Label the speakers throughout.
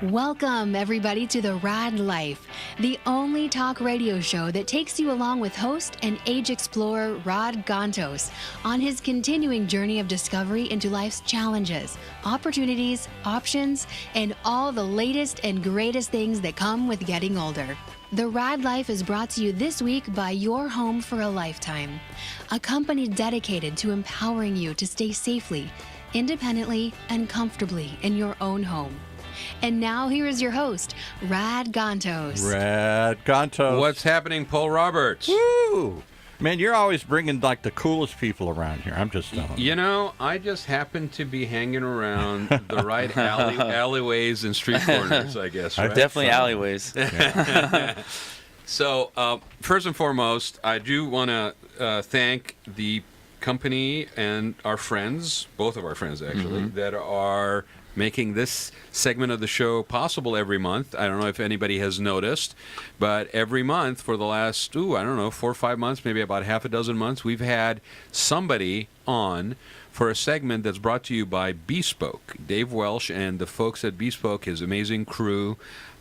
Speaker 1: Welcome, everybody, to the Raad Life, the only talk radio show that takes you along with host and age explorer Raad Life on his continuing journey of discovery into life's challenges, opportunities, options, and all the latest and greatest things that come with getting older. The Raad Life is brought to you this week by Your Home for a Lifetime, a company dedicated to empowering you to stay safely, independently, and comfortably in your own home. And now here is your host, Raad Life.
Speaker 2: Raad Life.
Speaker 3: What's happening, Paul Roberts?
Speaker 2: Woo! Man, you're always bringing like the coolest people around here. I'm just telling you.
Speaker 3: You know, I just happen to be hanging around the right alleyways and street corners, I guess. Right?
Speaker 4: Definitely alleyways.
Speaker 2: Yeah.
Speaker 3: So, first and foremost, I do want to thank the company and our friends, both of our friends actually, that are making this segment of the show possible every month. I don't know if anybody has noticed, but every month for the last, 4 or 5 months, maybe about half a dozen months, we've had somebody on for a segment that's brought to you by Bespoke. Dave Welsh and the folks at Bespoke, his amazing crew,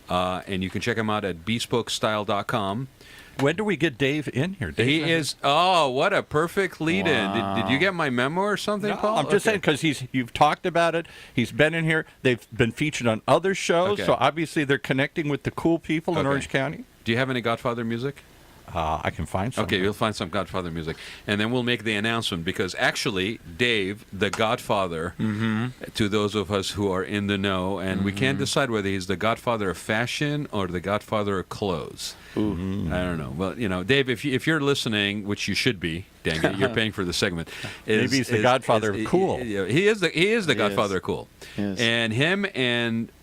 Speaker 3: and you can check them out at bespokestyle.com.
Speaker 2: When do we get Dave in here?
Speaker 3: He is. Oh, what a perfect lead-in!
Speaker 4: Wow.
Speaker 3: Did you get my memo or something,
Speaker 2: No,
Speaker 3: Paul?
Speaker 2: I'm just saying because you've talked about it. He's been in here. They've been featured on other shows,
Speaker 3: Okay.
Speaker 2: so obviously they're connecting with the cool people in
Speaker 3: Okay.
Speaker 2: Orange County.
Speaker 3: Do you have any Godfather music?
Speaker 2: I can find some.
Speaker 3: Okay, we'll find some Godfather music, and then we'll make the announcement, because actually, Dave, the Godfather, to those of us who are in the know, and we can't decide whether he's the Godfather of fashion or the Godfather of clothes. I don't know. Well, Dave, if you're listening, which you should be, dang it, you're paying for the segment.
Speaker 2: Maybe he's the Godfather of cool.
Speaker 3: He is the Godfather of cool.
Speaker 4: Yes.
Speaker 3: And him and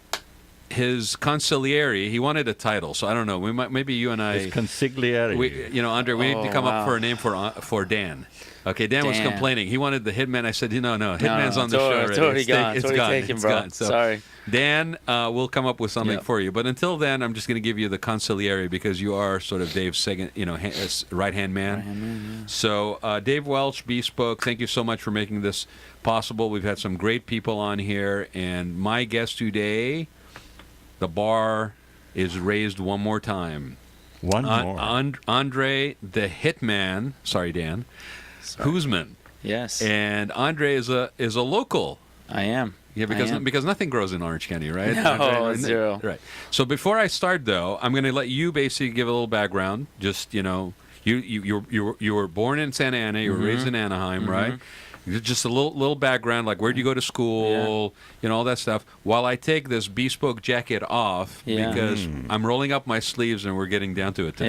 Speaker 3: his consigliere, he wanted a title, so I don't know. Maybe you and I.
Speaker 2: His consigliere.
Speaker 3: Andre, we need to come up
Speaker 4: wow.
Speaker 3: for a name for Dan. Okay, Dan was
Speaker 4: Dan.
Speaker 3: complaining. He wanted the Hitman. I said, no, Hitman's on the show already.
Speaker 4: It's already gone.
Speaker 3: It's
Speaker 4: already
Speaker 3: gone.
Speaker 4: taken,
Speaker 3: It's
Speaker 4: bro.
Speaker 3: gone. So
Speaker 4: Sorry.
Speaker 3: Dan, we'll come up with something
Speaker 4: Yep.
Speaker 3: for you. But until then, I'm just going to give you the consigliere, because you are sort of Dave's second, right-hand man. So Dave Welch, Bespoke, thank you so much for making this possible. We've had some great people on here, and my guest today, the bar is raised one more time.
Speaker 2: One more.
Speaker 3: Andre, the Hitman. Sorry, Dan. Huseman.
Speaker 4: Yes.
Speaker 3: And Andre is a local.
Speaker 4: I am.
Speaker 3: Yeah, because nothing grows in Orange County, right?
Speaker 4: No,
Speaker 3: Andre,
Speaker 4: zero.
Speaker 3: Right. So before I start, though, I'm going to let you basically give a little background. Just you were born in Santa Ana. You were raised in Anaheim, right? Just a little background, like where'd you go to school, all that stuff. While I take this Bespoke jacket off, because I'm rolling up my sleeves and we're getting down to it today.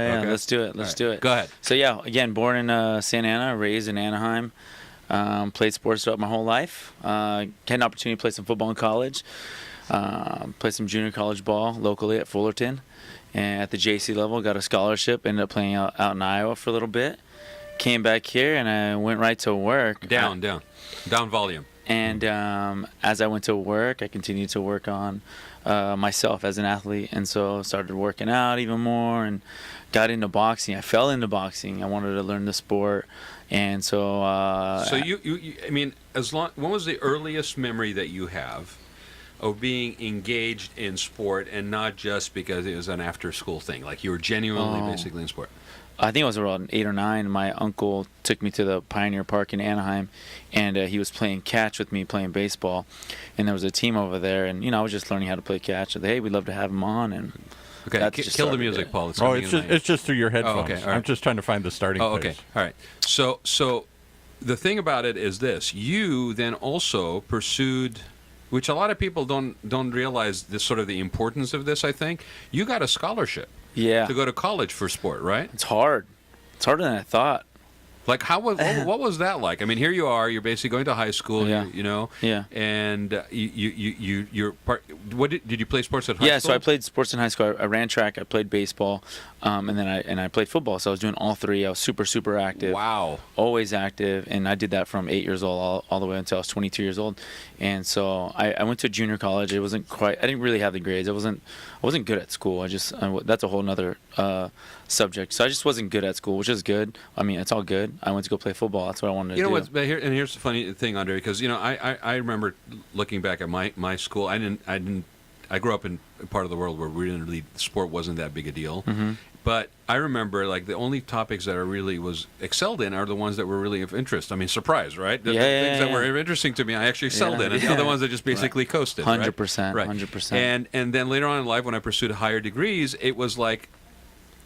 Speaker 4: Yeah.
Speaker 3: Okay.
Speaker 4: Let's do it. Let's do it.
Speaker 3: Go ahead.
Speaker 4: So, again, born in Santa Ana, raised in Anaheim. Played sports throughout my whole life. Had an opportunity to play some football in college. Played some junior college ball locally at Fullerton. And at the JC level, got a scholarship. Ended up playing out in Iowa for a little bit. Came back here, and I went right to work.
Speaker 3: Down volume.
Speaker 4: And as I went to work, I continued to work on myself as an athlete. And so started working out even more and got into boxing. I fell into boxing. I wanted to learn the sport. And so...
Speaker 3: when was the earliest memory that you have of being engaged in sport, and not just because it was an after-school thing? Like you were genuinely basically in sport.
Speaker 4: I think I was around 8 or 9. My uncle took me to the Pioneer Park in Anaheim, and he was playing catch with me, playing baseball. And there was a team over there, and I was just learning how to play catch. So, hey, we'd love to have him on. And
Speaker 3: okay, kill the music,
Speaker 4: it.
Speaker 3: Paul.
Speaker 2: It's just through your headphones.
Speaker 3: Okay, all right.
Speaker 2: I'm just trying to find the starting place.
Speaker 3: Okay, all right. So the thing about it is this: you then also pursued, which a lot of people don't realize this sort of the importance of this. I think you got a scholarship.
Speaker 4: Yeah.
Speaker 3: To go to college for sport, right?
Speaker 4: It's hard. It's harder than I thought.
Speaker 3: Like, what was that like? I mean, here you are. You're basically going to high school.
Speaker 4: Yeah.
Speaker 3: Yeah. And you're part. What did you play sports at high school?
Speaker 4: Yeah. So I played sports in high school. I ran track. I played baseball, and then I played football. So I was doing all three. I was super active.
Speaker 3: Wow.
Speaker 4: Always active, and I did that from 8 years old all the way until I was 22 years old. And so I went to junior college. It wasn't quite. I didn't really have the grades. I wasn't good at school. That's a whole nother subject. So I just wasn't good at school, which is good. I mean, it's all good. I went to go play football. That's what I wanted to do.
Speaker 3: You know what? Here's the funny thing, Andre, because I remember looking back at my school. I I grew up in a part of the world where we didn't really, sport wasn't that big a deal. But I remember, like, the only topics that I really was excelled in are the ones that were really of interest. I mean, surprise, right? The things that were interesting to me, I actually excelled in. And the other ones that just basically coasted.
Speaker 4: 100%.
Speaker 3: Right?
Speaker 4: 100%.
Speaker 3: And then later on in life, when I pursued higher degrees, it was like,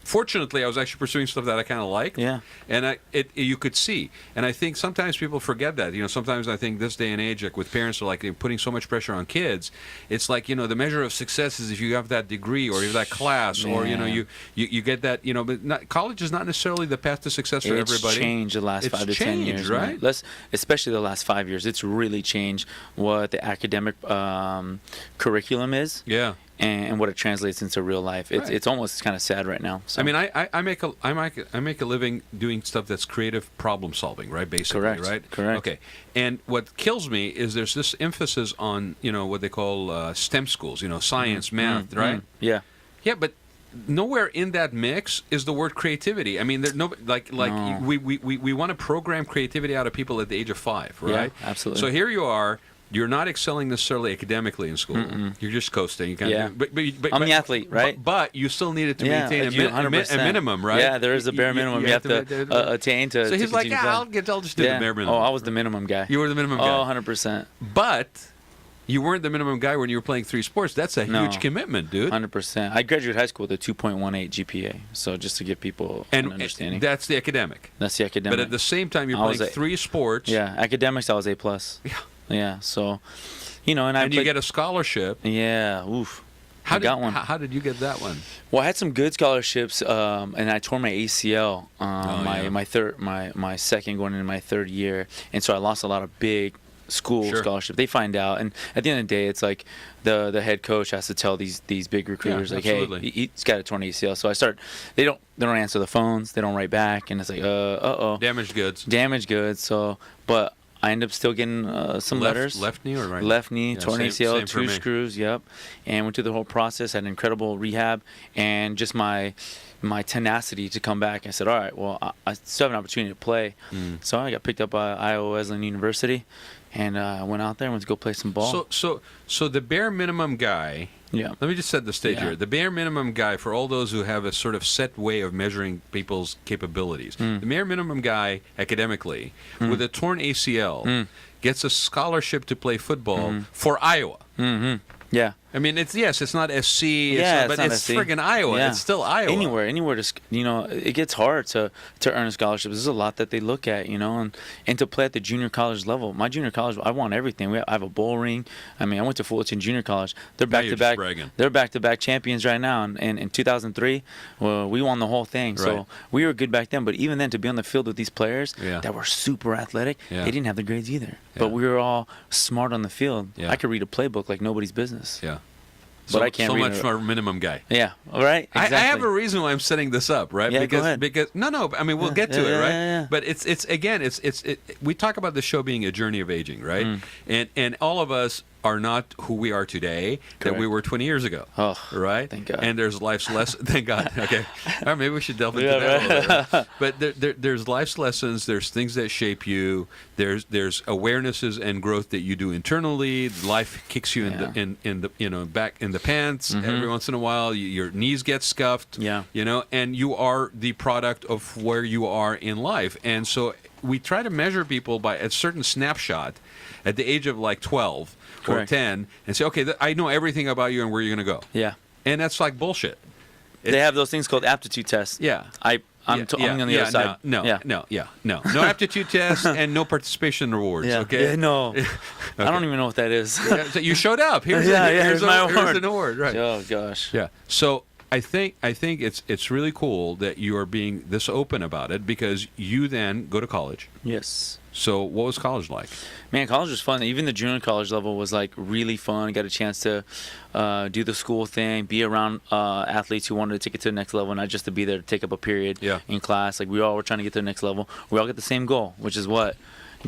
Speaker 3: fortunately, I was actually pursuing stuff that I kind of liked.
Speaker 4: Yeah.
Speaker 3: And you could see. And I think sometimes people forget that. You know, sometimes I think this day and age, like with parents are like they're putting so much pressure on kids. It's like, you know, the measure of success is if you have that degree or you have that class or, you know, you get that, you know, but college is not necessarily the path to success for everybody.
Speaker 4: It's changed the last 5 to 10 years.
Speaker 3: Right?
Speaker 4: Especially the last 5 years. It's really changed what the academic curriculum is.
Speaker 3: Yeah.
Speaker 4: And what it translates into real life. It's almost kind of sad right now. So.
Speaker 3: I mean, I make a living doing stuff that's creative problem solving, right? Basically, right?
Speaker 4: Correct.
Speaker 3: Okay. And what kills me is there's this emphasis on, you know, what they call STEM schools, you know, science, math, right?
Speaker 4: Yeah.
Speaker 3: Yeah, but nowhere in that mix is the word creativity. I mean, there's no no. We want to program creativity out of people at the age of 5, right?
Speaker 4: Yeah, absolutely.
Speaker 3: So here you are. You're not excelling necessarily academically in school. You're just coasting. You kind of, but
Speaker 4: I'm the athlete, right?
Speaker 3: But you still needed to maintain a minimum, right?
Speaker 4: Yeah, there is a bare minimum you have to attain to.
Speaker 3: So he's like, I'll just do the bare minimum.
Speaker 4: Oh, I was the minimum guy.
Speaker 3: You were the minimum guy.
Speaker 4: Oh, 100%.
Speaker 3: But you weren't the minimum guy when you were playing 3 sports. That's a huge commitment, dude.
Speaker 4: 100%. I graduated high school with a 2.18 GPA. So just to give people an understanding.
Speaker 3: That's the academic.
Speaker 4: That's the academic.
Speaker 3: But at the same time, you're playing 3 sports.
Speaker 4: Yeah, academics, I was A+. Yeah. Yeah, so, you know, and
Speaker 3: you get a scholarship.
Speaker 4: Yeah, oof.
Speaker 3: I
Speaker 4: got one.
Speaker 3: How did you get that one?
Speaker 4: Well, I had some good scholarships, and I tore my ACL my second going into my 3rd year, and so I lost a lot of big school scholarship. They find out, and at the end of the day, it's like the head coach has to tell these big recruiters hey, he's got a torn ACL. So I start. They don't answer the phones. They don't write back, and it's like
Speaker 3: damaged goods.
Speaker 4: So, but I ended up still getting some letters.
Speaker 3: Left knee or right?
Speaker 4: Left knee, torn ACL, 2 screws, and went through the whole process, had an incredible rehab, and just my tenacity to come back. I said, all right, well, I still have an opportunity to play. So I got picked up by Iowa Wesleyan University, and I went out there and went to go play some ball.
Speaker 3: So the bare minimum guy.
Speaker 4: Yeah.
Speaker 3: Let me just set the stage here. The bare minimum guy, for all those who have a sort of set way of measuring people's capabilities, the bare minimum guy academically with a torn ACL gets a scholarship to play football for Iowa.
Speaker 4: Yeah.
Speaker 3: I mean, it's not SC, but it's
Speaker 4: SC.
Speaker 3: friggin' Iowa.
Speaker 4: Yeah.
Speaker 3: It's still Iowa.
Speaker 4: Anywhere to, it gets hard to earn a scholarship. There's a lot that they look at, and to play at the junior college level. My junior college, I won everything. I have a bowl ring. I mean, I went to Fullerton Junior College. They're back-to-back. They're back-to-back champions right now. And in 2003, well, we won the whole thing. So we were good back then. But even then, to be on the field with these players that were super athletic, they didn't have the grades either. Yeah. But we were all smart on the field. Yeah. I could read a playbook like nobody's business.
Speaker 3: Yeah.
Speaker 4: But I can't
Speaker 3: so
Speaker 4: read
Speaker 3: much for a minimum guy.
Speaker 4: Yeah, all right. Exactly.
Speaker 3: I have a reason why I'm setting this up, right?
Speaker 4: Yeah, go ahead.
Speaker 3: Because I mean, we'll get to it, right? Yeah. But it's we talk about the show being a journey of aging, right? And all of us are not who we are today that we were 20 years ago.
Speaker 4: Oh,
Speaker 3: right?
Speaker 4: Thank God.
Speaker 3: And there's life's lessons. Thank God. Okay. All right, maybe we should delve into that a little bit. Right? But there's life's lessons. There's things that shape you. There's awarenesses and growth that you do internally. Life kicks you in the back in the pants every once in a while. Your knees get scuffed.
Speaker 4: Yeah.
Speaker 3: And you are the product of where you are in life. And so we try to measure people by a certain snapshot at the age of like 12 or 10 and say, okay, I know everything about you and where you're going to go.
Speaker 4: Yeah.
Speaker 3: And that's like bullshit.
Speaker 4: They have those things called aptitude tests.
Speaker 3: Yeah.
Speaker 4: I'm on the other side.
Speaker 3: No aptitude tests and no participation rewards.
Speaker 4: Yeah.
Speaker 3: Okay.
Speaker 4: Yeah, no. Okay. I don't even know what that is.
Speaker 3: So you showed up. Here's
Speaker 4: my award.
Speaker 3: Here's an award. Right.
Speaker 4: Oh gosh.
Speaker 3: Yeah. So I think it's really cool that you are being this open about it because you then go to college.
Speaker 4: Yes.
Speaker 3: So what was college like?
Speaker 4: Man, college was fun. Even the junior college level was like really fun. Got a chance to do the school thing, be around athletes who wanted to take it to the next level, not just to be there to take up a period in class. Like we all were trying to get to the next level. We all get the same goal, which is what?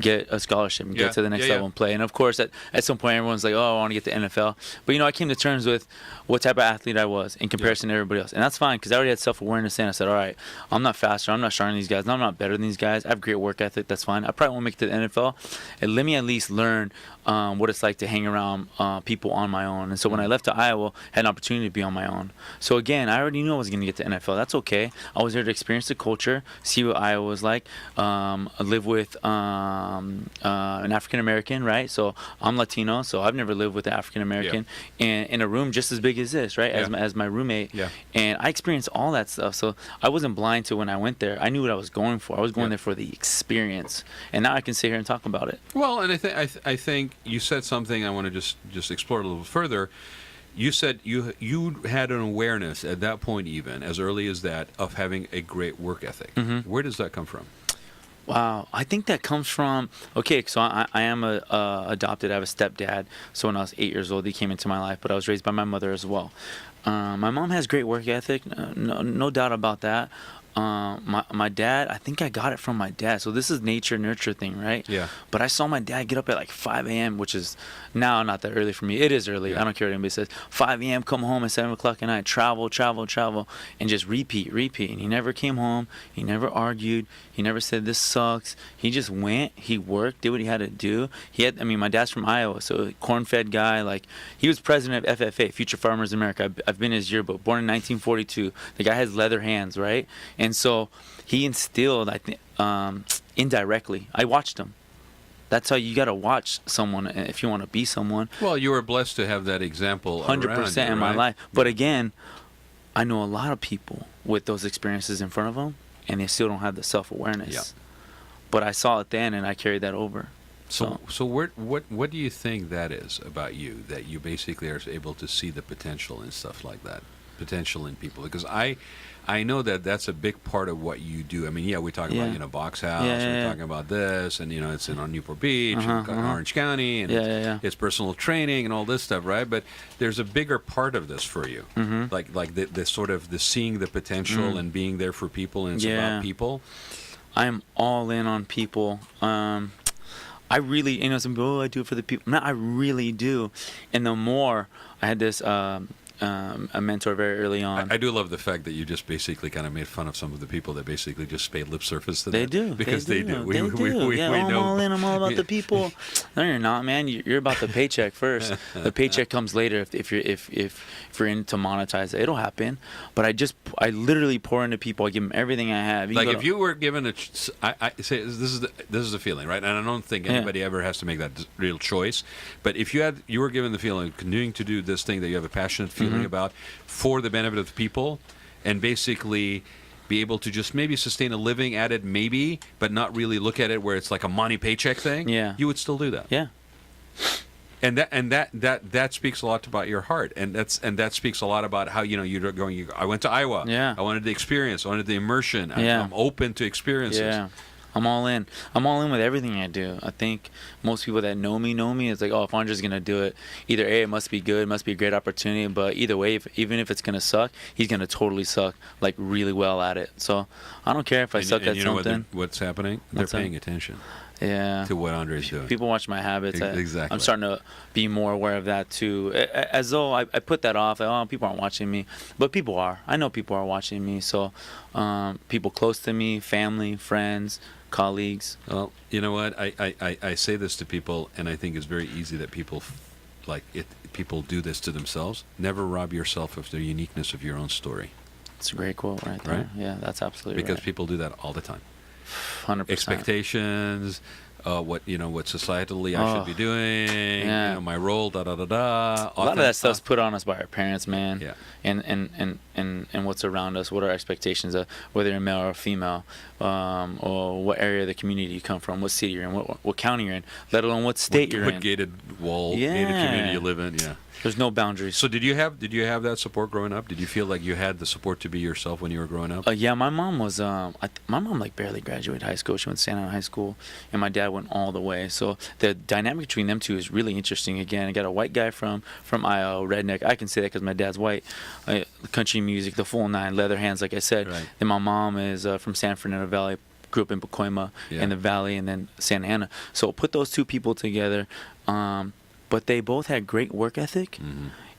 Speaker 4: get a scholarship and
Speaker 3: Yeah.
Speaker 4: get to the next
Speaker 3: Yeah,
Speaker 4: level and play. And of course, at some point, everyone's like, "Oh, I want to get to NFL." But I came to terms with what type of athlete I was in comparison to everybody else, and that's fine because I already had self-awareness. And I said, "All right, I'm not faster, I'm not stronger than these guys, and I'm not better than these guys. I have great work ethic. That's fine. I probably won't make it to the NFL, and let me at least learn what it's like to hang around people on my own." And so when I left to Iowa, I had an opportunity to be on my own. So again, I already knew I was going to get to NFL. That's okay. I was there to experience the culture, see what Iowa was like, live with an African American, right? So I'm Latino, so I've never lived with an African American in a room just as big as this, right? As my roommate.
Speaker 3: Yeah.
Speaker 4: And I experienced all that stuff. So I wasn't blind to when I went there. I knew what I was going for. I was going there for the experience. And now I can sit here and talk about it.
Speaker 3: Well, and I think you said something I want to just explore a little further. You said you had an awareness at that point, even as early as that, of having a great work ethic.
Speaker 4: Mm-hmm.
Speaker 3: Where does that come from?
Speaker 4: Wow, I think that comes from, so I am adopted. I have a stepdad. So when I was 8 years old, he came into my life, but I was raised by my mother as well. My mom has great work ethic, no doubt about that. My dad, I think I got it from my dad. So this is nature nurture thing, right?
Speaker 3: Yeah.
Speaker 4: But I saw my dad get up at like 5 a.m., which is now not that early for me. It is early.
Speaker 3: Yeah.
Speaker 4: I don't care what anybody says. 5 a.m., come home at 7 o'clock at night, travel, and just repeat. And he never came home. He never argued. He never said this sucks. He just went. He worked, did what he had to do. My dad's from Iowa, so corn-fed guy. Like, he was president of FFA, Future Farmers America. I've been in his yearbook. Born in 1942. The guy has leather hands, right? And so he instilled, I think, indirectly. I watched him. That's how you got to watch someone if you want to be someone.
Speaker 3: Well, you were blessed to have that example
Speaker 4: 100% in my life. But again, I know a lot of people with those experiences in front of them, and they still don't have the self-awareness.
Speaker 3: Yeah.
Speaker 4: But I saw it then, and I carried that over.
Speaker 3: So what do you think that is about you, that you basically are able to see the potential and stuff like that, potential in people? Because I know that that's a big part of what you do. I mean, we talk about, BOXHAUS, we're talking about this, and, it's on Newport Beach, and Orange County, and it's personal training and all this stuff, right? But there's a bigger part of this for you, like the sort of the seeing the potential and being there for people, and it's about people.
Speaker 4: I'm all in on people. I really, some people, I do it for the people. No, I really do. And the more, I had this a mentor very early on.
Speaker 3: I do love the fact that you just basically kind of made fun of some of the people that basically just pay lip service to that.
Speaker 4: They do.
Speaker 3: Because they do.
Speaker 4: We
Speaker 3: I'm
Speaker 4: all in. I'm all about the people. No, you're not, man. You're about the paycheck first. The paycheck comes later if you're in to monetize it. It'll happen. But I literally pour into people. I give them everything I have.
Speaker 3: If you were given I say this is the feeling, right? And I don't think anybody ever has to make that real choice. But if you were given the feeling of continuing to do this thing that you have a passionate feeling about for the benefit of the people, and basically be able to just maybe sustain a living at it, maybe, but not really look at it where it's like a money paycheck thing, you would still do that.
Speaker 4: Yeah.
Speaker 3: And that speaks a lot about your heart, and that speaks a lot about how you're going. I went to Iowa.
Speaker 4: Yeah.
Speaker 3: I wanted the experience. I wanted the immersion. I'm open to experiences.
Speaker 4: Yeah. I'm all in. I'm all in with everything I do. I think most people that know me, it's like, if Andre's going to do it, either A, it must be good, it must be a great opportunity, but either way, even if it's going to suck, he's going to totally suck, like, really well at it. So I don't care if I suck at something.
Speaker 3: What's happening? They're paying attention.
Speaker 4: Yeah.
Speaker 3: To what Andre's doing.
Speaker 4: People watch my habits.
Speaker 3: Exactly.
Speaker 4: I'm starting to be more aware of that too. As though I put that off. People aren't watching me, but people are. I know people are watching me. So, people close to me, family, friends, colleagues.
Speaker 3: Well, you know what? I say this to people, and I think it's very easy that people people do this to themselves. Never rob yourself of the uniqueness of your own story.
Speaker 4: It's a great quote right there. Right? Yeah, that's absolutely
Speaker 3: because
Speaker 4: right.
Speaker 3: people do that all the time.
Speaker 4: 100%.
Speaker 3: Expectations, what societally I should be doing, my role, A lot
Speaker 4: of that stuff's put on us by our parents, man.
Speaker 3: Yeah.
Speaker 4: And what's around us, what our expectations are, whether you're male or female, or what area of the community you come from, what city you're in, what county you're in, let alone what state you're in.
Speaker 3: What gated community you live in,
Speaker 4: There's no boundaries.
Speaker 3: So did you have that support growing up? Did you feel like you had the support to be yourself when you were growing up?
Speaker 4: Yeah, my mom was. My mom barely graduated high school. She went to Santa Ana High School, and my dad went all the way. So the dynamic between them two is really interesting. Again, I got a white guy from Iowa, redneck. I can say that because my dad's white. Country music, the full nine, leather hands, like I said.
Speaker 3: Right.
Speaker 4: Then my mom is from San Fernando Valley, grew up in Pacoima in the Valley, and then Santa Ana. So put those two people together, but they both had great work ethic.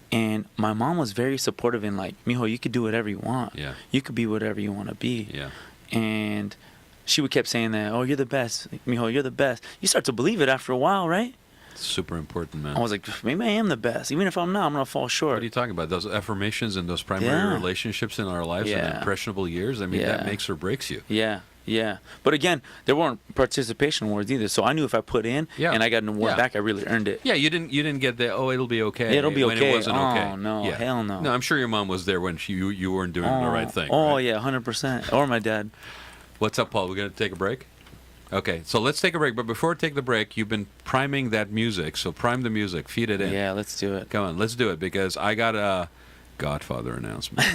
Speaker 4: And my mom was very supportive in like, mijo, you could do whatever you want.
Speaker 3: Yeah.
Speaker 4: You could be whatever you want to be.
Speaker 3: Yeah.
Speaker 4: And she would kept saying that, oh, you're the best. Like, mijo, you're the best. You start to believe it after a while, right?
Speaker 3: Super important, man.
Speaker 4: I was like, maybe I am the best. Even if I'm not, I'm going to fall short.
Speaker 3: What are you talking about? Those affirmations and those primary relationships in our lives in impressionable years? I mean, that makes or breaks you.
Speaker 4: Yeah. Yeah. But again, there weren't participation awards either. So I knew if I put in and I got an award back, I really earned it.
Speaker 3: Yeah, you didn't get the, oh, it'll be okay.
Speaker 4: It'll be
Speaker 3: when
Speaker 4: okay.
Speaker 3: It wasn't okay.
Speaker 4: Oh, no. Hell no.
Speaker 3: No, I'm sure your mom was there when you weren't doing the right thing.
Speaker 4: Oh,
Speaker 3: right?
Speaker 4: yeah, 100%. Or my dad.
Speaker 3: What's up, Paul? We're going to take a break? Okay, so let's take a break. But before we take the break, you've been priming that music. So prime the music. Feed it in.
Speaker 4: Yeah, let's do it.
Speaker 3: Come on, let's do it because I got a Godfather announcement.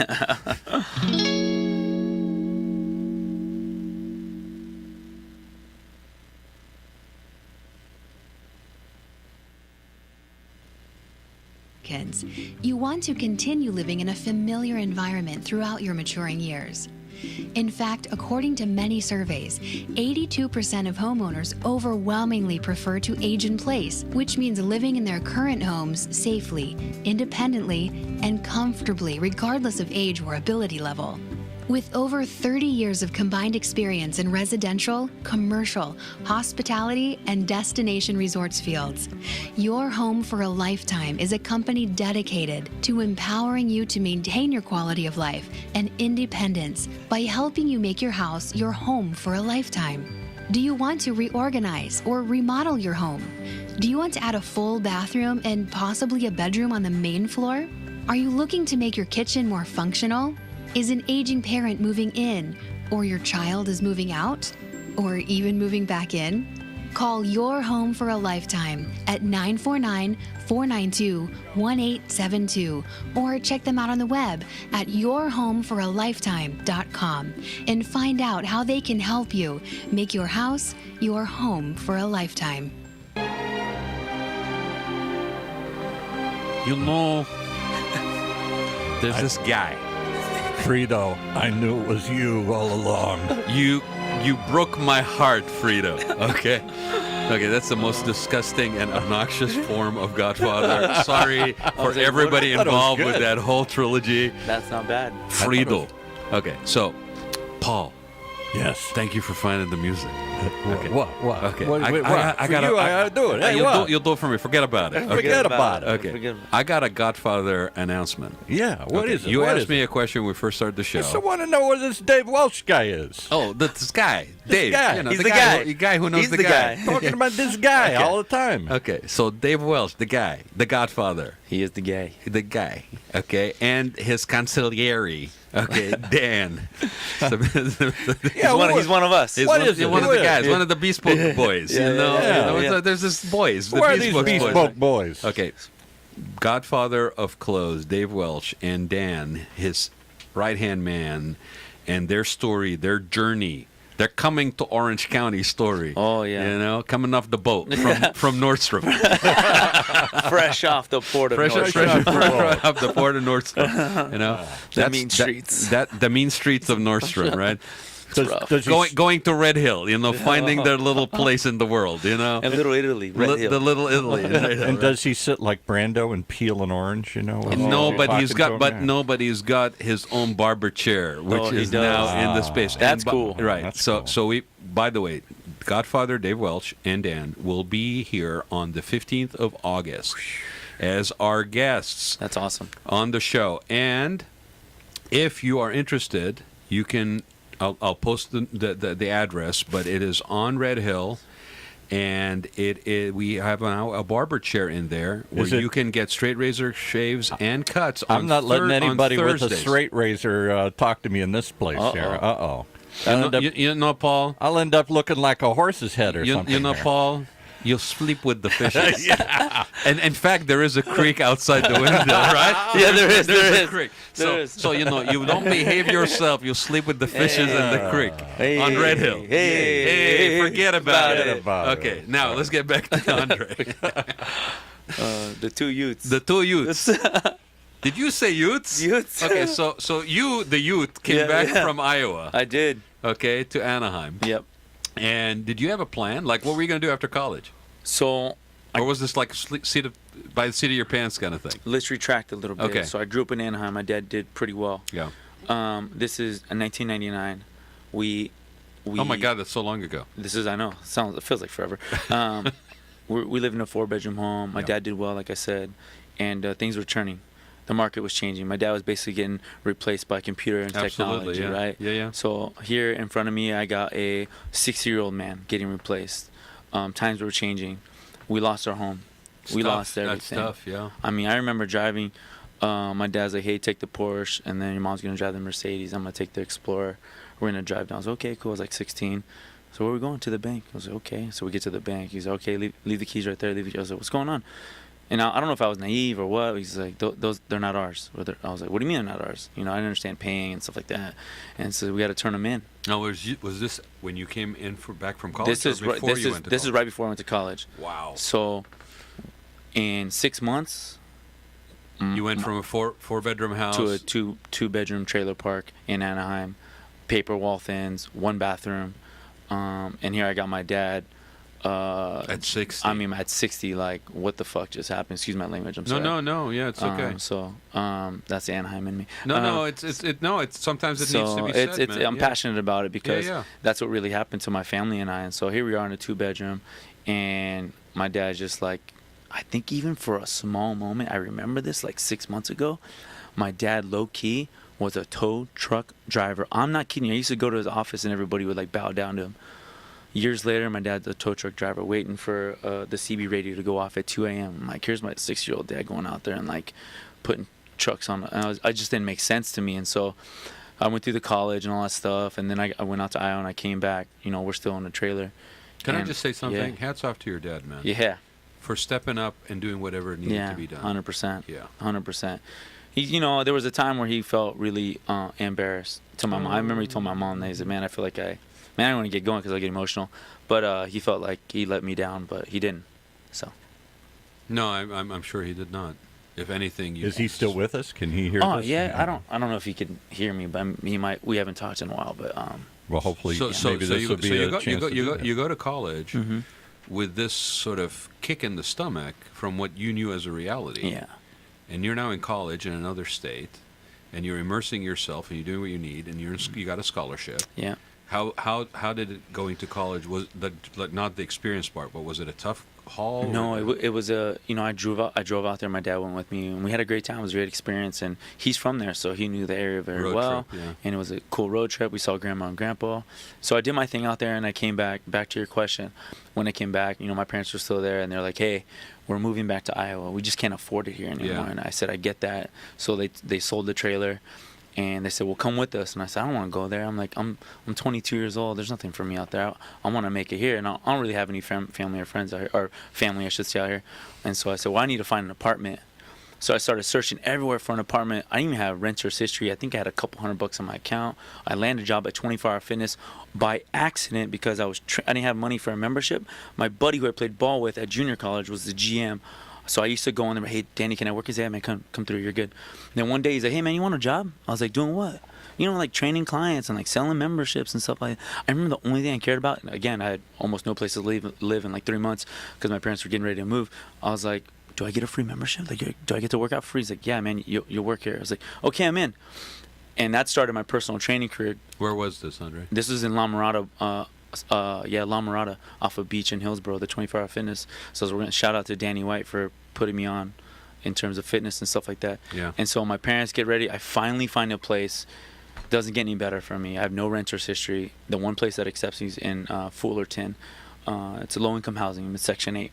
Speaker 1: Kids, you want to continue living in a familiar environment throughout your maturing years. In fact, according to many surveys, 82% of homeowners overwhelmingly prefer to age in place, which means living in their current homes safely, independently, and comfortably, regardless of age or ability level. With over 30 years of combined experience in residential, commercial, hospitality, and destination resorts fields, Your Home for a Lifetime is a company dedicated to empowering you to maintain your quality of life and independence by helping you make your house your home for a lifetime. Do you want to reorganize or remodel your home? Do you want to add a full bathroom and possibly a bedroom on the main floor? Are you looking to make your kitchen more functional? Is an aging parent moving in, or your child is moving out, or even moving back in? Call Your Home for a Lifetime at 949-492-1872 or check them out on the web at yourhomeforalifetime.com and find out how they can help you make your house your home for a lifetime.
Speaker 3: You know, there's this guy.
Speaker 2: Frito, I knew it was you all along.
Speaker 3: You broke my heart, Frito. Okay? Okay, that's the most disgusting and obnoxious form of Godfather. Sorry for everybody involved with that whole trilogy.
Speaker 4: That's not bad.
Speaker 3: Frito. Okay, so, Paul.
Speaker 2: Yes.
Speaker 3: Thank you for finding the music. Okay.
Speaker 2: What?
Speaker 3: Okay.
Speaker 2: I gotta do it. Hey,
Speaker 3: you'll do it for me. Forget about it.
Speaker 2: Forget about it.
Speaker 3: Okay. I got a Godfather announcement.
Speaker 2: Yeah. What is it?
Speaker 3: You asked me a question when we first started the show.
Speaker 2: I still want to know what this Dave Welch guy is.
Speaker 3: Oh, this guy, Dave.
Speaker 2: guy.
Speaker 3: You know,
Speaker 4: He's
Speaker 3: the
Speaker 4: the
Speaker 3: guy.
Speaker 4: guy.
Speaker 3: The guy who knows
Speaker 4: He's
Speaker 3: the
Speaker 4: the
Speaker 3: guy.
Speaker 4: guy.
Speaker 2: Talking about this guy all the time.
Speaker 3: Okay, so Dave Welch, the guy, the Godfather,
Speaker 4: He is the gay.
Speaker 3: the guy. Okay, and his consigliere. Okay, Dan.
Speaker 4: He's one of us.
Speaker 3: He's
Speaker 2: What
Speaker 3: one,
Speaker 2: is it?
Speaker 3: one of
Speaker 2: Who
Speaker 3: the
Speaker 2: is
Speaker 3: guys,
Speaker 2: it?
Speaker 3: one of the Bespoke boys.
Speaker 4: Yeah,
Speaker 3: you know,
Speaker 4: yeah, yeah.
Speaker 3: So there's this boys. The
Speaker 2: Who are these
Speaker 3: Bespoke
Speaker 2: bespoke boys?
Speaker 3: Okay, Godfather of Clothes, Dave Welch, and Dan, his right-hand man, and their story, their journey. They're coming to Orange County story.
Speaker 4: Oh, yeah.
Speaker 3: You know, coming off the boat from Nordstrom.
Speaker 4: Fresh off the port of
Speaker 3: Fresh
Speaker 4: Nordstrom.
Speaker 3: off the port of Nordstrom. You know,
Speaker 4: The mean streets.
Speaker 3: The mean streets of Nordstrom, right?
Speaker 2: Does he
Speaker 3: Going to Red Hill, you know, finding their little place in the world, you know.
Speaker 4: And Little Italy, Red Hill.
Speaker 3: The Little Italy.
Speaker 2: and does he sit like Brando and peel an orange? You know.
Speaker 3: No, but he's got,
Speaker 2: talking to him?
Speaker 3: he's got his own barber chair, which
Speaker 4: he
Speaker 3: is
Speaker 4: does.
Speaker 3: now in the space.
Speaker 4: That's
Speaker 3: And
Speaker 4: cool.
Speaker 3: Right.
Speaker 2: That's
Speaker 3: so,
Speaker 2: cool.
Speaker 3: so we. By the way, Godfather Dave Welch and Dan will be here on the 15th of August as our guests
Speaker 4: That's awesome.
Speaker 3: on the show. And if you are interested, you can. I'll post the address, but it is on Red Hill. And we have now a barber chair in there where you can get straight razor shaves and cuts.
Speaker 2: I'm not letting anybody with a
Speaker 3: Thursdays.
Speaker 2: straight razor talk to me in this place here. Uh-oh.
Speaker 3: You know, Paul.
Speaker 2: I'll end up looking like a horse's head or something.
Speaker 3: You know,
Speaker 2: here.
Speaker 3: Paul. You'll sleep with the fishes. And in fact, there is a creek outside the window, right?
Speaker 4: Yeah, there is.
Speaker 3: There's
Speaker 4: There
Speaker 3: a
Speaker 4: is.
Speaker 3: creek.
Speaker 4: There is.
Speaker 3: So you know, you don't behave yourself. You sleep with the fishes in the creek on Red Hill. Hey, forget about it.
Speaker 2: about
Speaker 3: Okay,
Speaker 2: it.
Speaker 3: now let's get back to Andre.
Speaker 4: The two youths.
Speaker 3: The two youths. Did you say Utes?
Speaker 4: Utes.
Speaker 3: Okay, so you, the Ute, came back from Iowa.
Speaker 4: I did.
Speaker 3: Okay, to Anaheim.
Speaker 4: Yep.
Speaker 3: And did you have a plan? Like, what were you going to do after college?
Speaker 4: So,
Speaker 3: or was this like by the seat of your pants kind of thing?
Speaker 4: let's retract a little bit.
Speaker 3: Okay.
Speaker 4: So I grew up in Anaheim. My dad did pretty well.
Speaker 3: Yeah.
Speaker 4: This is in 1999. We.
Speaker 3: Oh my God, that's so long ago.
Speaker 4: This is, I know, it feels like forever. We live in a 4-bedroom home. My dad did well, like I said, and things were turning. The market was changing. My dad was basically getting replaced by computer and
Speaker 3: Absolutely,
Speaker 4: technology,
Speaker 3: yeah.
Speaker 4: right?
Speaker 3: Yeah.
Speaker 4: So here in front of me, I got a 60-year-old man getting replaced. Times were changing. We lost our home. We lost everything.
Speaker 3: That's tough, yeah.
Speaker 4: I mean, I remember driving. My dad's like, hey, take the Porsche, and then your mom's going to drive the Mercedes. I'm going to take the Explorer. We're going to drive down. I was like, okay, cool. I was like 16. So where are we going? To the bank. I was like, okay. So we get to the bank. He's like, okay, leave the keys right there. I was like, what's going on? And I don't know if I was naive or what. He's like, those they're not ours. I was like, what do you mean they're not ours? You know, I didn't understand paying and stuff like that. And so we had to turn them in.
Speaker 3: Now, was this when you came in back from college?
Speaker 4: This is right before I went to college.
Speaker 3: Wow.
Speaker 4: So in 6 months,
Speaker 3: you went from a four-bedroom house
Speaker 4: to a two-bedroom trailer park in Anaheim, paper wall thins, 1 bathroom, and here I got my dad.
Speaker 3: At 60.
Speaker 4: I mean, at 60, like, what the fuck just happened? Excuse my language. I'm sorry.
Speaker 3: No. Yeah, it's okay.
Speaker 4: That's the Anaheim in me.
Speaker 3: It's sometimes it needs to be said, man.
Speaker 4: I'm passionate about it because
Speaker 3: Yeah.
Speaker 4: that's what really happened to my family and I. And so here we are in a 2-bedroom, and my dad's just like, I think even for a small moment, I remember this like 6 months ago, my dad low key was a tow truck driver. I'm not kidding you. I used to go to his office and everybody would like bow down to him. Years later, my dad's a tow truck driver waiting for the CB radio to go off at 2 a.m. I'm like, here's my 6-year-old dad going out there and like putting trucks on. And I just didn't make sense to me. And so I went through the college and all that stuff. And then I went out to Iowa and I came back. You know, we're still in a trailer.
Speaker 3: Can I just say something? Hats off to your dad, man.
Speaker 4: Yeah.
Speaker 3: For stepping up and doing whatever needed to be done.
Speaker 4: 100%.
Speaker 3: Yeah.
Speaker 4: 100%. He, there was a time where he felt really embarrassed to my mom. I remember he told my mom that he said, man, I feel like I don't want to get going because I get emotional. But he felt like he let me down, but he didn't. So.
Speaker 3: No, I'm sure he did not. If anything,
Speaker 2: is he still with us? Can he hear us?
Speaker 4: Oh yeah, I don't know if he can hear me, but he might. We haven't talked in a while, but
Speaker 2: well, hopefully, maybe this will be a chance.
Speaker 3: You go to college with this sort of kick in the stomach from what you knew as a reality.
Speaker 4: Yeah.
Speaker 3: And you're now in college in another state, and you're immersing yourself, and you're doing what you need, and you got a scholarship.
Speaker 4: Yeah.
Speaker 3: How did it going to college was not the experience part, but was it a tough haul?
Speaker 4: No, it was a I drove out there. My dad went with me, and we had a great time. It was a great experience, and he's from there, so he knew the area very
Speaker 3: road
Speaker 4: well.
Speaker 3: Trip, yeah.
Speaker 4: And it was a cool road trip. We saw Grandma and Grandpa. So I did my thing out there, and I came back. Back to your question, when I came back, my parents were still there, and they're like, "Hey, we're moving back to Iowa. We just can't afford it here anymore."
Speaker 3: Yeah.
Speaker 4: And I said, "I get that." So they sold the trailer. And they said, well, come with us. And I said, I don't want to go there. I'm like, I'm 22 years old. There's nothing for me out there. I want to make it here. And I don't really have any family or friends out here, or family, I should say, out here. And so I said, well, I need to find an apartment. So I started searching everywhere for an apartment. I didn't even have renter's history. I think I had a couple $100 on my account. I landed a job at 24 Hour Fitness by accident because I didn't have money for a membership. My buddy who I played ball with at junior college was the GM. So I used to go in there, hey, Danny, can I work? He said, hey, man, come through, you're good. And then one day he's like, hey, man, you want a job? I was like, doing what? Like training clients and like selling memberships and stuff like that. I remember the only thing I cared about, and again, I had almost no place to live in like 3 months because my parents were getting ready to move. I was like, do I get a free membership? Like, do I get to work out for free? He's like, yeah, man, you'll work here. I was like, okay, I'm in. And that started my personal training career.
Speaker 3: Where was this, Andre?
Speaker 4: This was in La Mirada, La Mirada off of Beach in Hillsboro, the 24 Hour Fitness. So we're going to shout out to Danny White for putting me on in terms of fitness and stuff like that.
Speaker 3: Yeah.
Speaker 4: And so my parents get ready. I finally find a place. Doesn't get any better for me. I have no renter's history. The one place that accepts me is in Fullerton. It's a low-income housing. It's Section 8.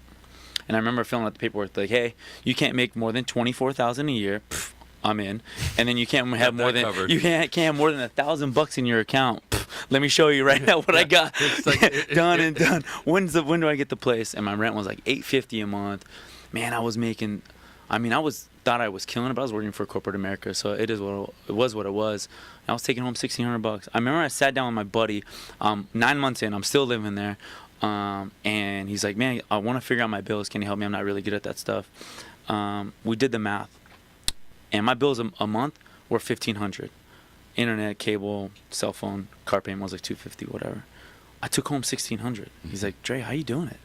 Speaker 4: And I remember filling out the paperwork like, hey, you can't make more than $24,000 a year. Pff, I'm in. And then you can't have more than can't have more than $1,000 in your account. Pff, let me show you right now what I got.
Speaker 3: It's like,
Speaker 4: done. When do I get the place? And my rent was like $850 a month. Man, I was making. I thought I was killing it, but I was working for corporate America, so it was what it was. I was taking home $1,600. I remember I sat down with my buddy, 9 months in. I'm still living there, and he's like, "Man, I want to figure out my bills. Can you help me? I'm not really good at that stuff." We did the math. and my bills a month were $1,500. Internet, cable, cell phone, car payment was like $250, whatever. I took home $1,600. He's like, Dre, how you doing it?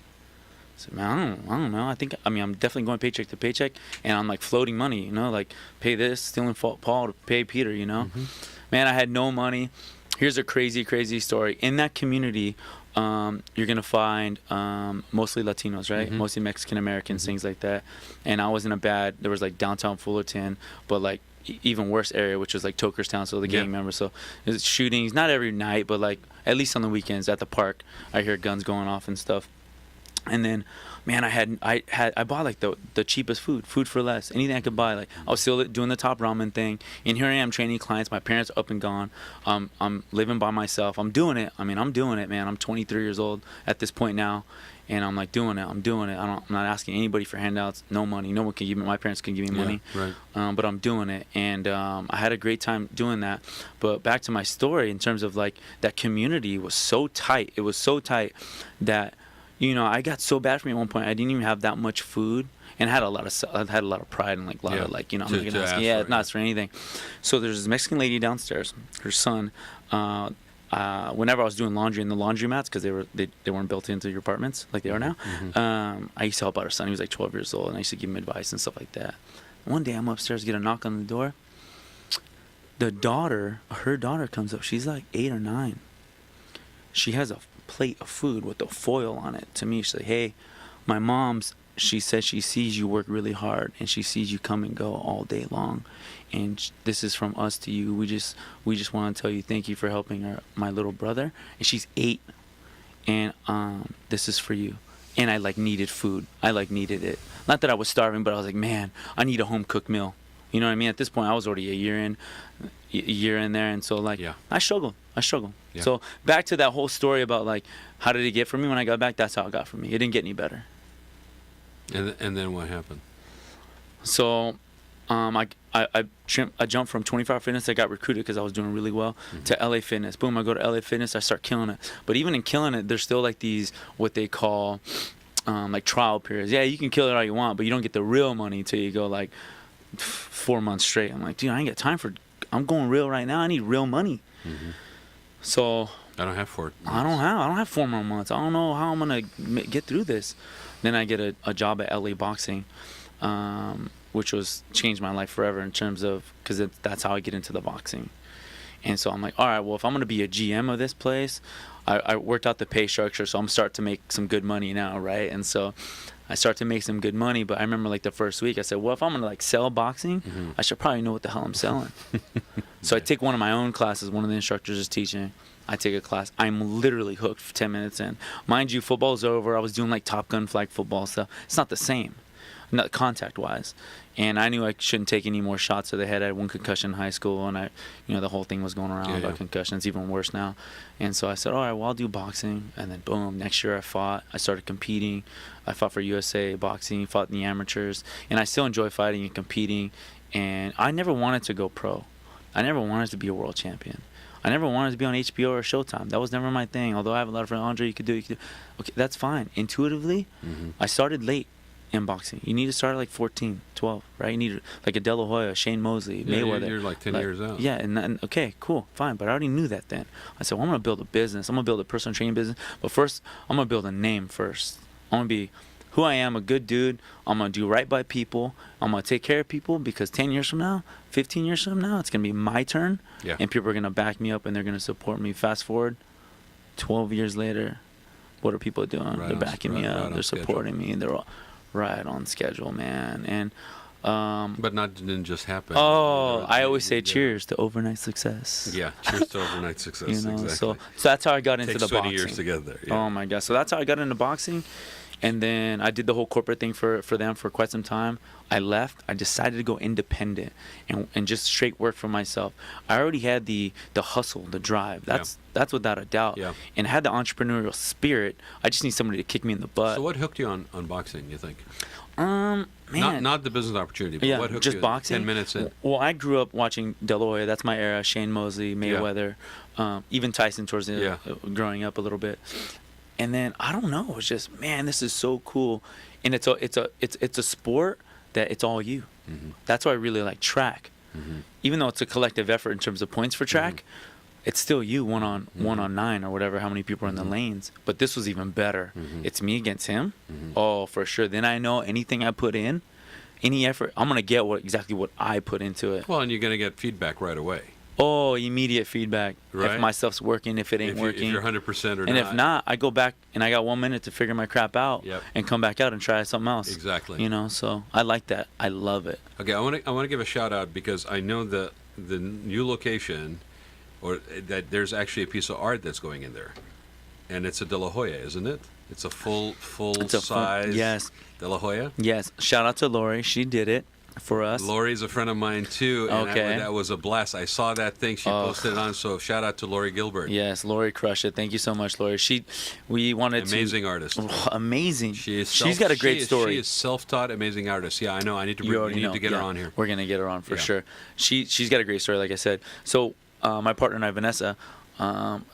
Speaker 4: I said, man, I don't know. I'm definitely going paycheck to paycheck, and I'm like floating money, like pay this, stealing Paul to pay Peter, Man, I had no money. Here's a crazy, crazy story. In that community, you're going to find mostly Latinos, right? Mostly Mexican Americans, things like that. And I was in there was like downtown Fullerton, but like even worse area, which was like Tokerstown, so the gang members. So there's shootings, not every night, but like at least on the weekends at the park, I hear guns going off and stuff. And then, man, I bought like the cheapest food for less, anything I could buy. Like I was still doing the top ramen thing, and here I am training clients. My parents are up and gone. I'm living by myself. I'm doing it. I'm doing it, man. I'm 23 years old at this point now, and I'm like doing it. I'm doing it. I'm not asking anybody for handouts. No money. No one can give me. My parents can give me money.
Speaker 3: Right.
Speaker 4: But I'm doing it, and I had a great time doing that. But back to my story in terms of like that community was so tight. It was so tight that. I got so bad for me at one point. I didn't even have that much food, and I had a lot of pride and like a lot of like, I'm not gonna ask. Yeah, not ask for anything. So there's this Mexican lady downstairs. Her son. Whenever I was doing laundry in the laundromats, because they weren't built into your apartments like they are now. I used to help out her son. He was like 12 years old, and I used to give him advice and stuff like that. One day I'm upstairs, get a knock on the door. Her daughter comes up. She's like 8 or 9. She has a plate of food with the foil on it to me. She's like, hey, my mom's, she says she sees you work really hard, and she sees you come and go all day long, and this is from us to you. We just want to tell you thank you for helping my little brother, and she's 8, and this is for you. And I like needed food. I like needed it. Not that I was starving, but I was like, man, I need a home cooked meal. You know what I mean? At this point, I was already a year in there, and so like I struggled. Yeah. So back to that whole story about like how did it get for me when I got back? That's how it got for me. It didn't get any better.
Speaker 3: And then what happened?
Speaker 4: So I jumped from 24 Hour Fitness. I got recruited because I was doing really well to LA Fitness. Boom, I go to LA Fitness. I start killing it. But even in killing it, there's still like these what they call like trial periods. Yeah, you can kill it all you want, but you don't get the real money till you go like 4 months straight. I'm like, dude, I ain't got time for. I'm going real right now. I need real money. So
Speaker 3: I don't have 4 months.
Speaker 4: I don't have 4 more months. I don't know how I'm gonna get through this. Then I get a job at LA Boxing, which changed my life forever in terms of because that's how I get into the boxing. And so I'm like, all right, well, if I'm gonna be a GM of this place, I worked out the pay structure, so I'm starting to make some good money now, right? And so I start to make some good money, but I remember like the first week I said, well, if I'm gonna like sell boxing, I should probably know what the hell I'm selling. So I take one of my own classes. One of the instructors is teaching. I take a class. I'm literally hooked for 10 minutes in. Mind you, football's over. I was doing like Top Gun flag football stuff. It's not the same, not contact-wise. And I knew I shouldn't take any more shots to the head. I had 1 concussion in high school, and the whole thing was going around about concussions, even worse now. And so I said, all right, well, I'll do boxing. And then boom, next year I fought. I started competing. I fought for USA Boxing, fought in the amateurs, and I still enjoy fighting and competing. And I never wanted to go pro. I never wanted to be a world champion. I never wanted to be on HBO or Showtime. That was never my thing. Although I have a lot of friends, Andre, you could do it. Okay, that's fine. Intuitively, I started late in boxing. You need to start at like 14, 12, right? You need like a De La Hoya, Shane Mosley, Mayweather.
Speaker 3: You're like 10 years out.
Speaker 4: Yeah, and okay, cool, fine. But I already knew that then. I said, well, I'm going to build a business. I'm going to build a personal training business. But first, I'm going to build a name first. I'm going to be who I am, a good dude. I'm going to do right by people. I'm going to take care of people because 10 years from now, 15 years from now, it's going to be my turn.
Speaker 3: Yeah.
Speaker 4: And people are going to back me up and they're going to support me. Fast forward, 12 years later, what are people doing? They're backing me up. They're supporting me. They're all right on schedule, man. And
Speaker 3: but didn't just happen.
Speaker 4: Oh, I always say cheers to overnight success.
Speaker 3: Yeah, cheers to overnight success. Exactly.
Speaker 4: So that's how I got into the boxing.
Speaker 3: Takes 20 years to get there. Yeah.
Speaker 4: Oh my God. So that's how I got into boxing. And then I did the whole corporate thing for them for quite some time. I left. I decided to go independent and just straight work for myself. I already had the hustle, the drive. That's without a doubt.
Speaker 3: Yeah.
Speaker 4: And had the entrepreneurial spirit. I just need somebody to kick me in the butt.
Speaker 3: So what hooked you on boxing, you think?
Speaker 4: Man.
Speaker 3: Not the business opportunity, but what hooked
Speaker 4: just
Speaker 3: you
Speaker 4: boxing?
Speaker 3: 10 minutes in?
Speaker 4: Well, I grew up watching De La Hoya. That's my era. Shane Mosley, Mayweather, even Tyson towards the growing up a little bit. And then I don't know, it's just, man, this is so cool. And it's a sport that it's all you. That's why I really like track. Even though it's a collective effort in terms of points for track, it's still you one on 9 or whatever, how many people are in the lanes. But this was even better. It's me against him. Oh, for sure. Then I know anything I put in, any effort, I'm going to get exactly what I put into it.
Speaker 3: Well, and you're going to get feedback right away.
Speaker 4: Oh, immediate feedback.
Speaker 3: Right.
Speaker 4: If my stuff's working, if it ain't working.
Speaker 3: If you're 100% or not.
Speaker 4: And if not, I go back and I got 1 minute to figure my crap out and come back out and try something else.
Speaker 3: Exactly.
Speaker 4: You know, so I like that. I love it.
Speaker 3: Okay, I want to give a shout out because I know the new location, or that there's actually a piece of art that's going in there, and it's a De La Hoya, isn't it? It's a full size.
Speaker 4: Yes.
Speaker 3: De La Hoya.
Speaker 4: Yes. Shout out to Lori. She did it for us.
Speaker 3: Lori's a friend of mine too, and
Speaker 4: Okay.
Speaker 3: that was a blast. I saw that thing she posted it on, so shout out to Lori Gilbert.
Speaker 4: Yes, Lori crushed it. Thank you so much, Lori. We wanted
Speaker 3: amazing artist.
Speaker 4: Amazing.
Speaker 3: She's
Speaker 4: got a great story.
Speaker 3: She is self-taught, amazing artist. Yeah, I know. I need to get her on here.
Speaker 4: We're gonna get her on for sure. She's got a great story, like I said. So my partner and I, Vanessa,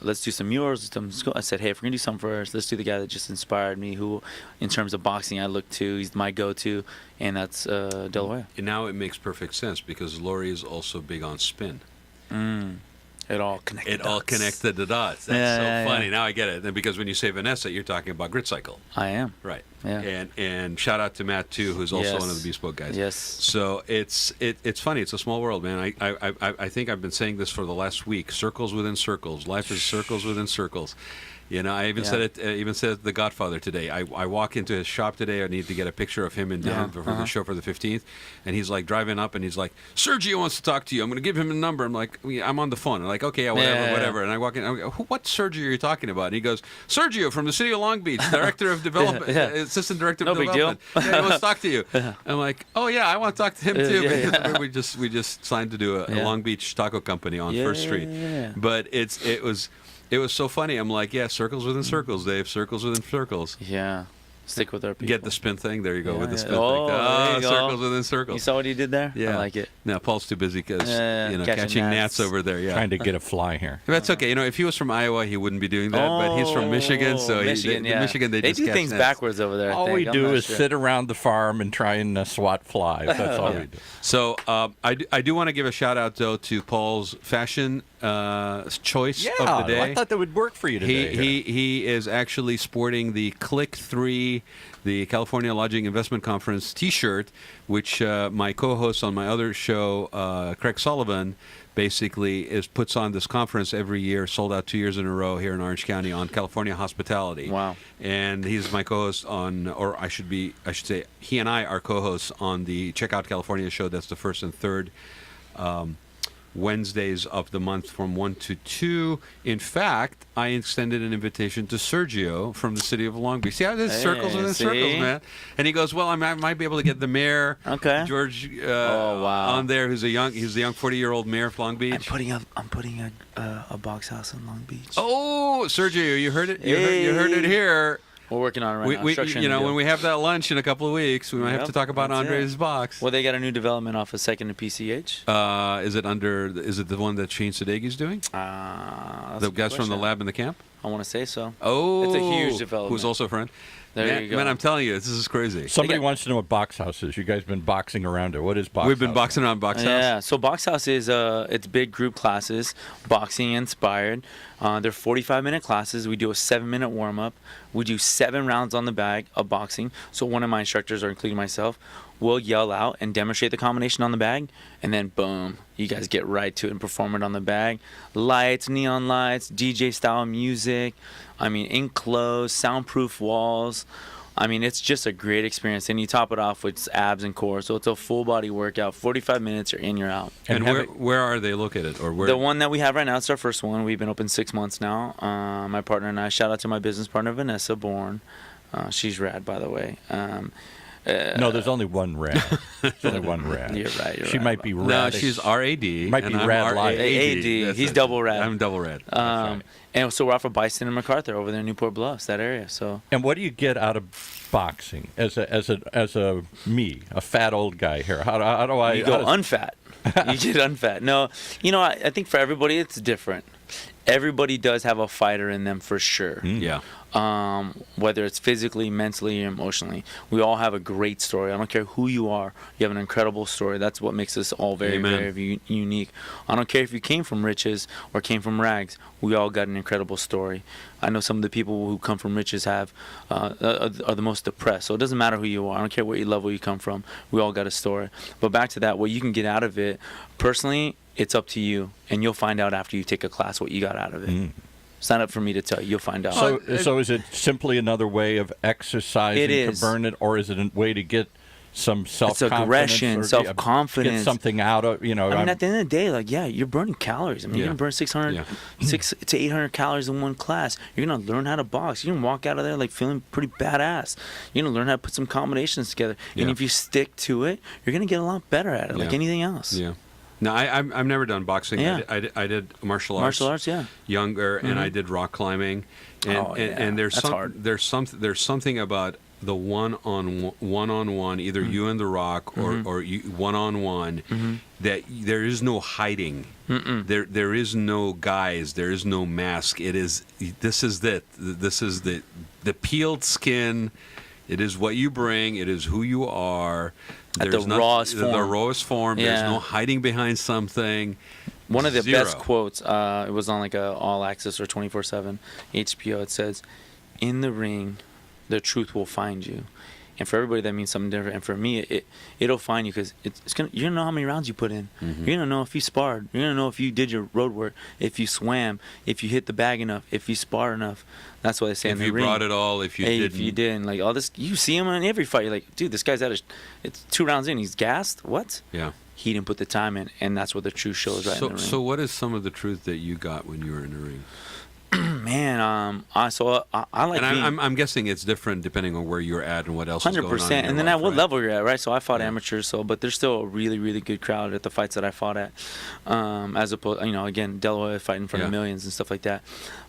Speaker 4: let's do some murals. I said, hey, if we're gonna do something first, let's do the guy that just inspired me, who, in terms of boxing, I look to. He's my go-to, and that's De La Hoya.
Speaker 3: And now it makes perfect sense because Lori is also big on spin.
Speaker 4: It all connected.
Speaker 3: The dots. That's funny. Yeah. Now I get it. And because when you say Vanessa, you're talking about Grit Cycle.
Speaker 4: I am.
Speaker 3: Right.
Speaker 4: Yeah.
Speaker 3: And shout out to Matt too, who's also one of the Bespoke guys.
Speaker 4: Yes.
Speaker 3: So it's funny. It's a small world, man. I think I've been saying this for the last week. Circles within circles. Life is circles within circles. You know, I even said it. Even said The Godfather today. I walk into his shop today. I need to get a picture of him and Dan for the show for the 15th. And he's like driving up, and he's like, Sergio wants to talk to you. I'm going to give him a number. I'm like, I'm on the phone. I'm like, okay, whatever. And I walk in. I go, what Sergio are you talking about? And he goes, Sergio from the city of Long Beach, director of development, assistant director of development.
Speaker 4: Big deal.
Speaker 3: Yeah, he wants to talk to you. I'm like, oh yeah, I want to talk to him too. Because we just signed to do a Long Beach taco company on First Street. But it was so funny. I'm like, circles within circles, Dave. Circles within circles.
Speaker 4: Yeah. Stick with our people.
Speaker 3: Get the spin thing. There you go with the spin
Speaker 4: thing. There you go.
Speaker 3: Circles within circles.
Speaker 4: You saw what he did there?
Speaker 3: Yeah.
Speaker 4: I like it.
Speaker 3: No, Paul's too busy because catching gnats over there. Yeah.
Speaker 2: Trying to get a fly here.
Speaker 3: That's okay. If he was from Iowa, he wouldn't be doing that. But he's from Michigan, so
Speaker 4: Michigan,
Speaker 3: Michigan they just
Speaker 4: do
Speaker 3: catch
Speaker 4: things
Speaker 3: gnats.
Speaker 4: backwards over there.
Speaker 2: All we do is sit around the farm and try and swat flies. That's all we do.
Speaker 3: So I do want to give a shout out though to Paul's fashion choice of the day.
Speaker 2: I thought that would work for you today.
Speaker 3: He is actually sporting the Click 3, the California Lodging Investment Conference T-shirt, which my co-host on my other show, Craig Sullivan, basically puts on this conference every year, sold out 2 years in a row here in Orange County on California hospitality.
Speaker 4: Wow.
Speaker 3: And he's my co-host on, or I should say, he and I are co-hosts on the Check Out California show. That's the first and third Wednesdays of the month from 1 to 2. In fact, I extended an invitation to Sergio from the city of Long Beach. See how there's circles within circles, man? And he goes, well, I might be able to get the mayor, George, on there, who's the young 40-year-old mayor of Long Beach.
Speaker 4: I'm putting a box house in Long Beach.
Speaker 3: Oh, Sergio, you heard it. You heard it here.
Speaker 4: We're working on it right now.
Speaker 3: When we have that lunch in a couple of weeks, we might have to talk about Andre's box.
Speaker 4: Well, they got a new development off of 2nd and PCH.
Speaker 3: Is it the one that Shane Sudegi's doing? The guys from the lab in the camp?
Speaker 4: I want to say so.
Speaker 3: Oh,
Speaker 4: it's a huge development.
Speaker 3: Who's also a friend?
Speaker 4: There you go.
Speaker 3: Man, I'm telling you, this is crazy.
Speaker 2: Somebody wants to know what BOXHAUS is. You guys been boxing around it. What is BOXHAUS?
Speaker 3: We've been boxing around BOXHAUS.
Speaker 4: Yeah, so BOXHAUS is it's big group classes, boxing inspired. They're 45-minute classes. We do a 7-minute warm-up. We do 7 rounds on the bag of boxing. So one of my instructors, or including myself, will yell out and demonstrate the combination on the bag, and then boom, you guys get right to it and perform it on the bag. Lights, neon lights, DJ-style music. I mean, enclosed, soundproof walls. I mean, it's just a great experience. And you top it off with abs and core. So it's a full body workout. 45 minutes, you're in, you're out.
Speaker 3: And where are they located? Or where?
Speaker 4: The one that we have right now, it's our first one. We've been open 6 months now. My partner and I, shout out to my business partner, Vanessa Bourne. She's rad, by the way.
Speaker 2: No, there's only one Rad. There's only one Rad.
Speaker 4: You're right.
Speaker 2: She might be Rad.
Speaker 3: No, she's RAD.
Speaker 2: Might be Rad Life.
Speaker 4: AD. He's double Rad.
Speaker 3: I'm double Rad.
Speaker 4: And so we're off of Bison and MacArthur over there in Newport Bluffs, that area. So.
Speaker 2: And what do you get out of boxing as a fat old guy here? How do I?
Speaker 4: You go unfat. You get unfat. No, I think for everybody it's different. Everybody does have a fighter in them for sure.
Speaker 3: Yeah.
Speaker 4: whether it's physically, mentally, or emotionally. We all have a great story. I don't care who you are. You have an incredible story. That's what makes us all very,
Speaker 3: Amen.
Speaker 4: very unique. I don't care if you came from riches or came from rags. We all got an incredible story. I know some of the people who come from riches are the most depressed. So it doesn't matter who you are. I don't care what level you come from. We all got a story. But back to that, what you can get out of it, personally, it's up to you. And you'll find out after you take a class what you got out of it. It's not up for me to tell you. You'll find out.
Speaker 2: So is it simply another way of exercising to burn it, or is it a way to get some self-confidence?
Speaker 4: It's aggression, self-confidence.
Speaker 2: Get something out of,
Speaker 4: I mean, at the end of the day, you're burning calories. I mean, you're going to burn 600 to 800 calories in one class. You're going to learn how to box. You're going to walk out of there feeling pretty badass. You're going to learn how to put some combinations together. And if you stick to it, you're going to get a lot better at it, like anything else.
Speaker 3: Yeah. No, I've never done boxing.
Speaker 4: Yeah.
Speaker 3: I did martial arts.
Speaker 4: Martial arts, yeah.
Speaker 3: Younger, and I did rock climbing. And there's something about the one-on-one, either you and the rock or you one-on-one, that there is no hiding. There is no guise. There is no mask. This is the peeled skin. It is what you bring. It is who you are.
Speaker 4: At the rawest form.
Speaker 3: The rawest form.
Speaker 4: Yeah.
Speaker 3: There's no hiding behind something.
Speaker 4: One of the
Speaker 3: Zero.
Speaker 4: best quotes, it was on a All Access or 24/7 HBO. It says, "In the ring, the truth will find you." And for everybody, that means something different. And for me, it'll find you because you're gonna know how many rounds you put in. You're gonna know if you sparred. You're gonna know if you did your road work, if you swam, if you hit the bag enough, if you sparred enough. That's what they say in the ring.
Speaker 3: If you brought it all, if you didn't.
Speaker 4: If you didn't, all this, you see him in every fight. You're like, dude, this guy's it's 2 rounds in. He's gassed. What?
Speaker 3: Yeah.
Speaker 4: He didn't put the time in, and that's what the truth shows right in the ring.
Speaker 3: So what is some of the truth that you got when you were in the ring?
Speaker 4: Man, I like.
Speaker 3: And I'm guessing it's different depending on where you're at and what else is going on.
Speaker 4: 100%, and then at what level you're at, right? So I fought amateurs, but there's still a really, really good crowd at the fights that I fought at. As opposed, again, Delaware fighting in front of millions and stuff like that.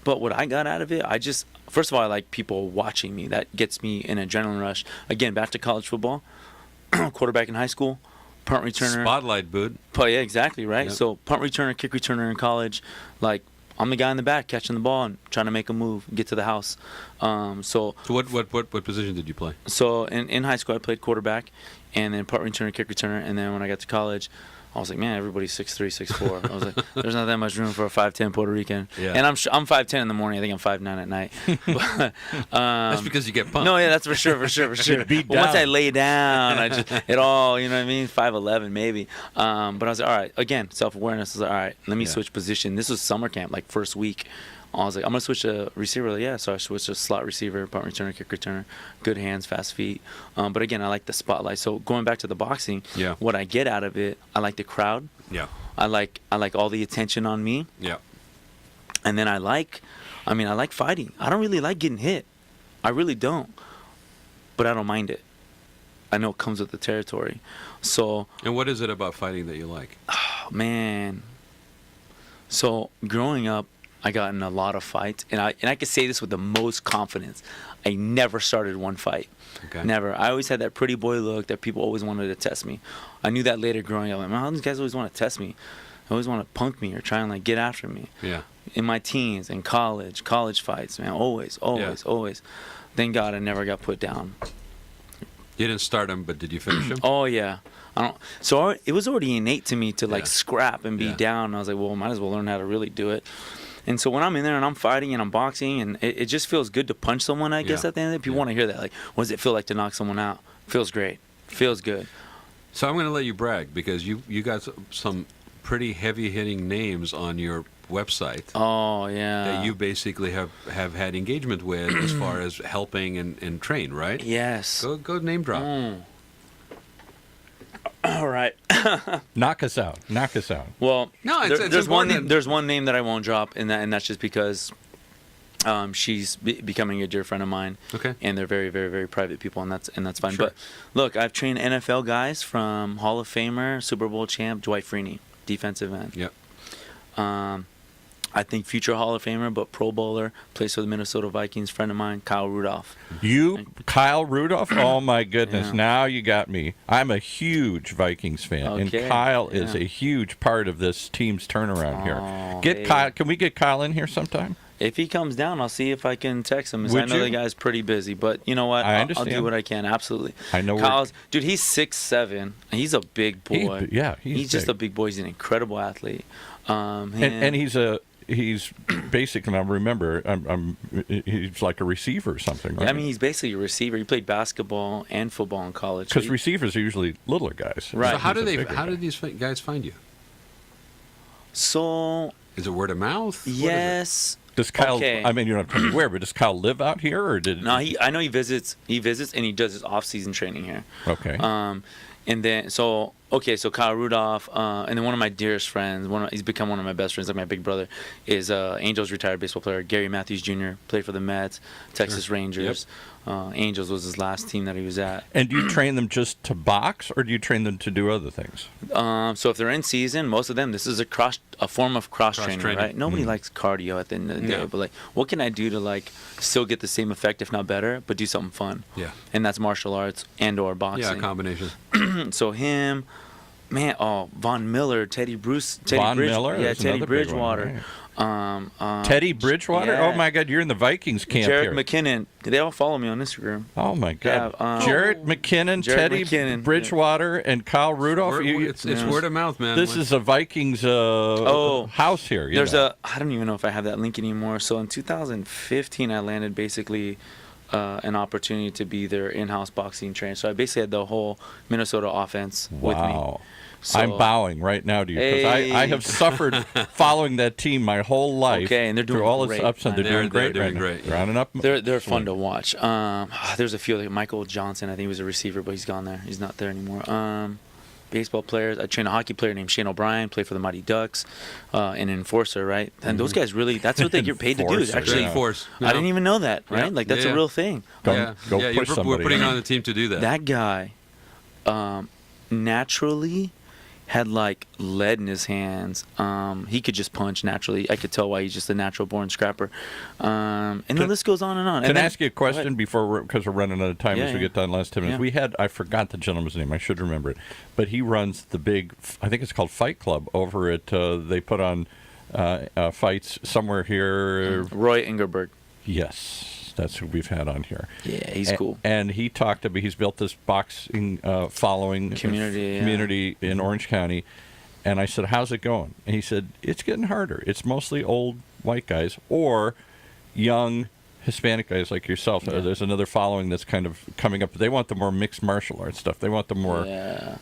Speaker 4: But what I got out of it, first of all, I like people watching me. That gets me an adrenaline rush. Again, back to college football, quarterback in high school, punt returner.
Speaker 3: Spotlight, bud.
Speaker 4: Oh yeah, exactly, right.
Speaker 3: Yep.
Speaker 4: So punt returner, kick returner in college, I'm the guy in the back catching the ball and trying to make a move, get to the house. So
Speaker 3: what position did you play?
Speaker 4: So in high school, I played quarterback, and then punt returner, kick returner, and then when I got to college, I was like, man, everybody's 6'3", 6'4". I was like, there's not that much room for a 5'10" Puerto Rican. Yeah. And I'm 5'10" in the morning. I think I'm 5'9" at night. But,
Speaker 3: that's because you get pumped.
Speaker 4: No, yeah, that's for sure.
Speaker 2: Beat down.
Speaker 4: Once I lay down, it all, you know what I mean? 5'11" maybe. But I was like, all right, again, self-awareness. I was like, all right, let me switch position. This was summer camp, first week. I was like, I'm going to switch to receiver. Yeah, so I switched to slot receiver, punt returner, kick returner, good hands, fast feet. But again, I like the spotlight. So going back to the boxing, what I get out of it, I like the crowd.
Speaker 3: Yeah.
Speaker 4: I like all the attention on me.
Speaker 3: Yeah.
Speaker 4: And then I like fighting. I don't really like getting hit. I really don't. But I don't mind it. I know it comes with the territory. So.
Speaker 3: And what is it about fighting that you like?
Speaker 4: Oh, man. So growing up, I got in a lot of fights, and I can say this with the most confidence. I never started one fight. Okay. Never. I always had that pretty boy look that people always wanted to test me. I knew that later growing up. Like, man, these guys always want to test me. They always want to punk me or try and get after me.
Speaker 3: Yeah.
Speaker 4: In my teens, in college fights, man, always. Thank God I never got put down.
Speaker 3: You didn't start them, but did you finish them?
Speaker 4: Oh yeah. So it was already innate to me to scrap and be down. And I was like, well, might as well learn how to really do it. And so when I'm in there and I'm fighting and I'm boxing, and it just feels good to punch someone, I guess, at the end of it. People want to hear that. What does it feel like to knock someone out? Feels great. Feels good.
Speaker 3: So I'm going to let you brag because you got some pretty heavy-hitting names on your website.
Speaker 4: Oh, yeah.
Speaker 3: That you basically have had engagement with as far as helping and train, right?
Speaker 4: Yes.
Speaker 3: Go name drop.
Speaker 4: All right.
Speaker 2: Knock us out.
Speaker 4: Well,
Speaker 3: no,
Speaker 4: there's one name. There's one name that I won't drop, and that's just because she's becoming a dear friend of mine.
Speaker 3: Okay.
Speaker 4: And they're very, very, very private people, and that's fine.
Speaker 3: Sure.
Speaker 4: But look, I've trained NFL guys from Hall of Famer, Super Bowl champ Dwight Freeney, defensive end.
Speaker 3: Yep.
Speaker 4: I think future Hall of Famer, but Pro Bowler, plays for the Minnesota Vikings, friend of mine, Kyle Rudolph.
Speaker 2: Kyle Rudolph? Oh, my goodness. Yeah. Now you got me. I'm a huge Vikings fan, and Kyle is a huge part of this team's turnaround here. Kyle. Can we get Kyle in here sometime?
Speaker 4: If he comes down, I'll see if I can text him.
Speaker 2: Would
Speaker 4: I know
Speaker 2: you?
Speaker 4: the guy's pretty busy, but you know what?
Speaker 2: I
Speaker 4: I'll
Speaker 2: understand.
Speaker 4: do what I can. Absolutely.
Speaker 2: I know.
Speaker 4: Dude, he's 6'7". He's a big boy.
Speaker 2: He's
Speaker 4: just
Speaker 2: big.
Speaker 4: a big boy. He's an incredible athlete.
Speaker 2: And he's basically, now remember, he's like a receiver or something, right?
Speaker 4: I mean, he's basically a receiver. He played basketball and football in college.
Speaker 2: Because receivers are usually littler guys.
Speaker 4: Right.
Speaker 3: So how
Speaker 2: He's a bigger
Speaker 3: how
Speaker 2: guy.
Speaker 3: did these guys find you?
Speaker 4: So
Speaker 3: Is it word of mouth? What is it?
Speaker 4: yes.
Speaker 2: Does Kyle?
Speaker 4: Okay.
Speaker 2: I mean, you don't have to tell me where, but does Kyle live out here, or did?
Speaker 4: No, I know he visits. He visits and he does his off-season training here.
Speaker 2: Okay.
Speaker 4: And then so Kyle Rudolph, and then one of my dearest friends, he's become one of my best friends, like my big brother, is Angels retired baseball player Gary Matthews Jr. Played for the Mets, Texas Rangers. Angels was his last team that he was at.
Speaker 2: And do you train them just to box, or do you train them to do other things?
Speaker 4: So if they're in season, most of them, this is a form of cross training, right? Nobody likes cardio at the end of the day, but like, what can I do to like still get the same effect, if not better, but do something fun?
Speaker 3: Yeah.
Speaker 4: And that's martial arts and/or boxing.
Speaker 3: Yeah, combination.
Speaker 4: So him, man, Von Miller,
Speaker 2: Von Miller,
Speaker 4: yeah,
Speaker 2: that's
Speaker 4: Teddy
Speaker 2: another big one,
Speaker 4: Bridgewater.
Speaker 2: Teddy Bridgewater?
Speaker 4: yeah.
Speaker 2: Oh my God, you're in the Vikings camp
Speaker 4: Jared
Speaker 2: here.
Speaker 4: McKinnon. They all follow me on Instagram.
Speaker 2: Oh my God,
Speaker 4: Yeah,
Speaker 2: Jared McKinnon,
Speaker 4: Jared
Speaker 2: Teddy
Speaker 4: McKinnon,
Speaker 2: Bridgewater, and Kyle Rudolph.
Speaker 3: It's word of mouth, man.
Speaker 2: This is a Vikings house here. you
Speaker 4: There's
Speaker 2: know.
Speaker 4: I don't even know if I have that link anymore. So in 2015, I landed basically an opportunity to be their in-house boxing trainer. So I basically had the whole Minnesota offense with me.
Speaker 2: Wow.
Speaker 4: So,
Speaker 2: I'm bowing right now to you because
Speaker 4: Hey.
Speaker 2: I have suffered following that team my whole life.
Speaker 4: Okay, and they're doing
Speaker 2: through all its
Speaker 4: great.
Speaker 2: ups and they're doing great
Speaker 3: doing
Speaker 2: right
Speaker 3: great.
Speaker 2: now. Rounding up.
Speaker 4: They're fun to watch. There's a few, like Michael Johnson. I think he was a receiver, but he's gone there. He's not there anymore. Baseball players. I trained a hockey player named Shane O'Brien, played for the Mighty Ducks, an enforcer, right? And those guys really, that's what they get paid to do. Is
Speaker 2: Enforcer,
Speaker 4: actually,
Speaker 2: yeah.
Speaker 3: Enforce.
Speaker 4: I didn't even know that, right?
Speaker 3: Yeah.
Speaker 4: Like that's
Speaker 3: Yeah.
Speaker 4: a real thing.
Speaker 2: Go
Speaker 3: yeah,
Speaker 2: push
Speaker 3: we're
Speaker 2: somebody.
Speaker 3: putting on the team to do that.
Speaker 4: That guy, naturally, had like lead in his hands. He could just punch naturally. I could tell why he's just a natural born scrapper. And the list goes on and on.
Speaker 2: Can I ask you a question before, because we're running out of time
Speaker 4: Yeah,
Speaker 2: as we
Speaker 4: yeah.
Speaker 2: get done last 10 minutes?
Speaker 4: Yeah.
Speaker 2: We had, I forgot the gentleman's name. I should remember it. But he runs the big, I think it's called Fight Club over at, they put on fights somewhere here.
Speaker 4: Roy Ingerberg.
Speaker 2: Yes. That's who we've had on here.
Speaker 4: Yeah, he's cool.
Speaker 2: And he talked about, he's built this boxing following
Speaker 4: Community
Speaker 2: in Orange County. And I said, how's it going? And he said, it's getting harder. It's mostly old white guys or young Hispanic guys like yourself.
Speaker 4: Yeah.
Speaker 2: There's another following that's kind of coming up. They want the more mixed martial arts stuff. They want the more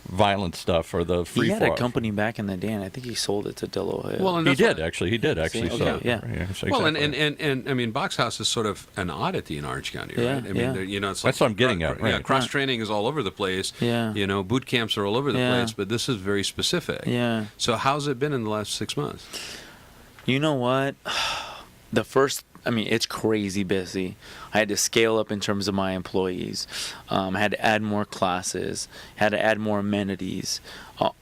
Speaker 2: violent stuff or the free
Speaker 4: He had
Speaker 2: fall.
Speaker 4: a company back in the day, and I think he sold it to De La Hoya.
Speaker 3: Well, and
Speaker 2: He
Speaker 3: that's
Speaker 2: did,
Speaker 3: what-
Speaker 2: actually. He did, actually.
Speaker 4: See,
Speaker 2: So,
Speaker 4: okay, yeah.
Speaker 2: exactly.
Speaker 3: Well, and I mean, BOXHAUS is sort of an oddity in Orange County, right?
Speaker 4: Yeah,
Speaker 3: I mean,
Speaker 4: yeah.
Speaker 3: you know, it's
Speaker 2: That's
Speaker 3: like
Speaker 2: what I'm getting at, right.
Speaker 3: Yeah, cross training is all over the place.
Speaker 4: Yeah.
Speaker 3: You know, boot camps are all over the
Speaker 4: Yeah.
Speaker 3: place, but this is very specific.
Speaker 4: Yeah.
Speaker 3: So how's it been in the last 6 months?
Speaker 4: You know what? It's crazy busy. I had to scale up in terms of my employees. I had to add more classes, had to add more amenities.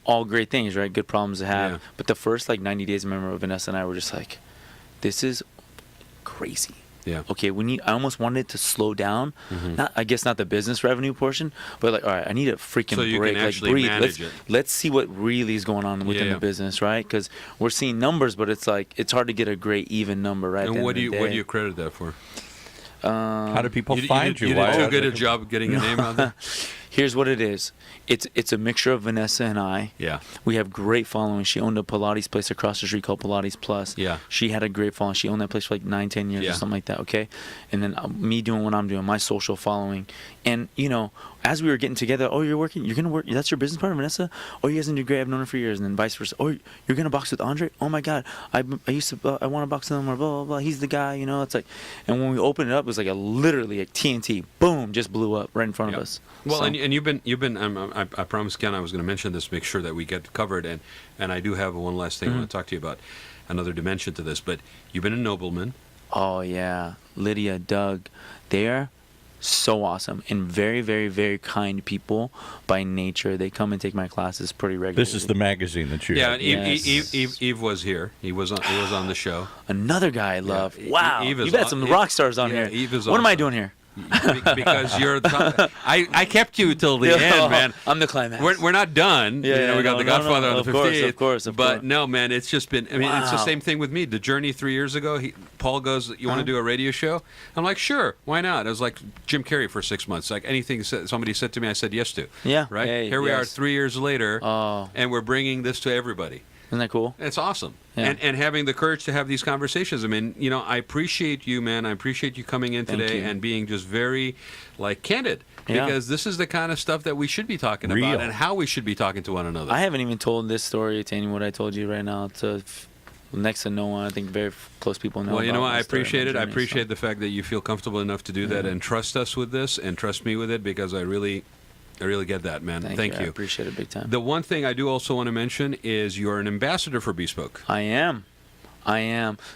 Speaker 4: All great things, right? Good problems to have.
Speaker 3: Yeah.
Speaker 4: But the first 90 days, I remember Vanessa and I were just like, this is crazy.
Speaker 3: Yeah.
Speaker 4: Okay, I almost wanted it to slow down. I guess not the business revenue portion, but like, all right, I need a freaking
Speaker 3: So you
Speaker 4: break.
Speaker 3: can
Speaker 4: Like,
Speaker 3: actually
Speaker 4: breathe.
Speaker 3: manage it.
Speaker 4: Let's see what really is going on within
Speaker 3: Yeah.
Speaker 4: the business, right? Because we're seeing numbers, but it's like it's hard to get a great even number, right? at the
Speaker 3: And
Speaker 4: end
Speaker 3: what
Speaker 4: of
Speaker 3: do
Speaker 4: the
Speaker 3: you
Speaker 4: day.
Speaker 3: credit that for?
Speaker 2: how do people
Speaker 3: You
Speaker 2: find you?
Speaker 3: did
Speaker 2: Why-
Speaker 3: too good a job of getting a name out there.
Speaker 4: Here's what it is. It's a mixture of Vanessa and I.
Speaker 3: Yeah.
Speaker 4: We have great following. She owned a Pilates place across the street called Pilates Plus.
Speaker 3: Yeah.
Speaker 4: She had a great following. She owned that place for like 9-10 years
Speaker 3: Yeah.
Speaker 4: or something like that, okay? And then me doing what I'm doing, my social following. And, as we were getting together, oh, you're going to work, that's your business partner, Vanessa? Oh, you guys do great, I've known her for years. And then vice versa. Oh, you're going to box with Andre? Oh, my God. I used to, I want to box with him, or blah, blah, blah. He's the guy, it's like, and when we opened it up, it was like literally like TNT, boom, just blew up right in front of us.
Speaker 3: Well,
Speaker 4: So-
Speaker 3: and you've been. I promised Ken I was going to mention this, make sure that we get covered, and I do have one last thing I want to talk to you about, another dimension to this. But you've been a nobleman.
Speaker 4: Oh, yeah. Lydia, Doug, they are so awesome and very, very, very kind people by nature. They come and take my classes pretty regularly.
Speaker 2: This is the magazine that you
Speaker 3: Yeah,
Speaker 2: have.
Speaker 3: and
Speaker 4: Yes.
Speaker 3: Eve was here. He was on the show.
Speaker 4: Another guy I love.
Speaker 3: Yeah,
Speaker 4: Wow.
Speaker 3: Eve is
Speaker 4: You've had
Speaker 3: aw-
Speaker 4: some
Speaker 3: Eve-
Speaker 4: rock stars on
Speaker 3: yeah,
Speaker 4: here.
Speaker 3: Eve is
Speaker 4: What am I
Speaker 3: awesome.
Speaker 4: doing here?
Speaker 3: because you're. I kept you till the end, man.
Speaker 4: I'm the climax.
Speaker 3: We're not done. We got The Godfather on the 15th.
Speaker 4: Of course.
Speaker 3: But no, man, it's just been. I mean, it's the same thing with me. The Journey 3 years ago. Paul goes, "You want to do a radio show?" I'm like, "Sure, why not?" I was like Jim Carrey for 6 months. Like anything somebody said to me, I said yes to.
Speaker 4: Yeah.
Speaker 3: Right.
Speaker 4: Hey,
Speaker 3: Here we are 3 years later,
Speaker 4: Oh.
Speaker 3: and we're bringing this to everybody.
Speaker 4: Isn't that cool?
Speaker 3: It's awesome.
Speaker 4: Yeah.
Speaker 3: And having the courage to have these conversations. I mean, I appreciate you, man. I appreciate you coming in
Speaker 4: Thank
Speaker 3: today
Speaker 4: you.
Speaker 3: and being just very, candid.
Speaker 4: Yeah.
Speaker 3: Because this is the kind of stuff that we should be talking
Speaker 2: Real.
Speaker 3: about and how we should be talking to one another.
Speaker 4: I haven't even told this story to anyone. What I told you right now to next to no one. I think very close people know.
Speaker 3: Well, you know what?
Speaker 4: about
Speaker 3: I
Speaker 4: my story,
Speaker 3: appreciate
Speaker 4: my
Speaker 3: it. I
Speaker 4: journey,
Speaker 3: appreciate
Speaker 4: so.
Speaker 3: the fact that you feel comfortable enough to do that and trust us with this and trust me with it because I really get that, man. Thank you.
Speaker 4: I appreciate it big time.
Speaker 3: The one thing I do also want to mention is you're an ambassador for Bespoke.
Speaker 4: I am.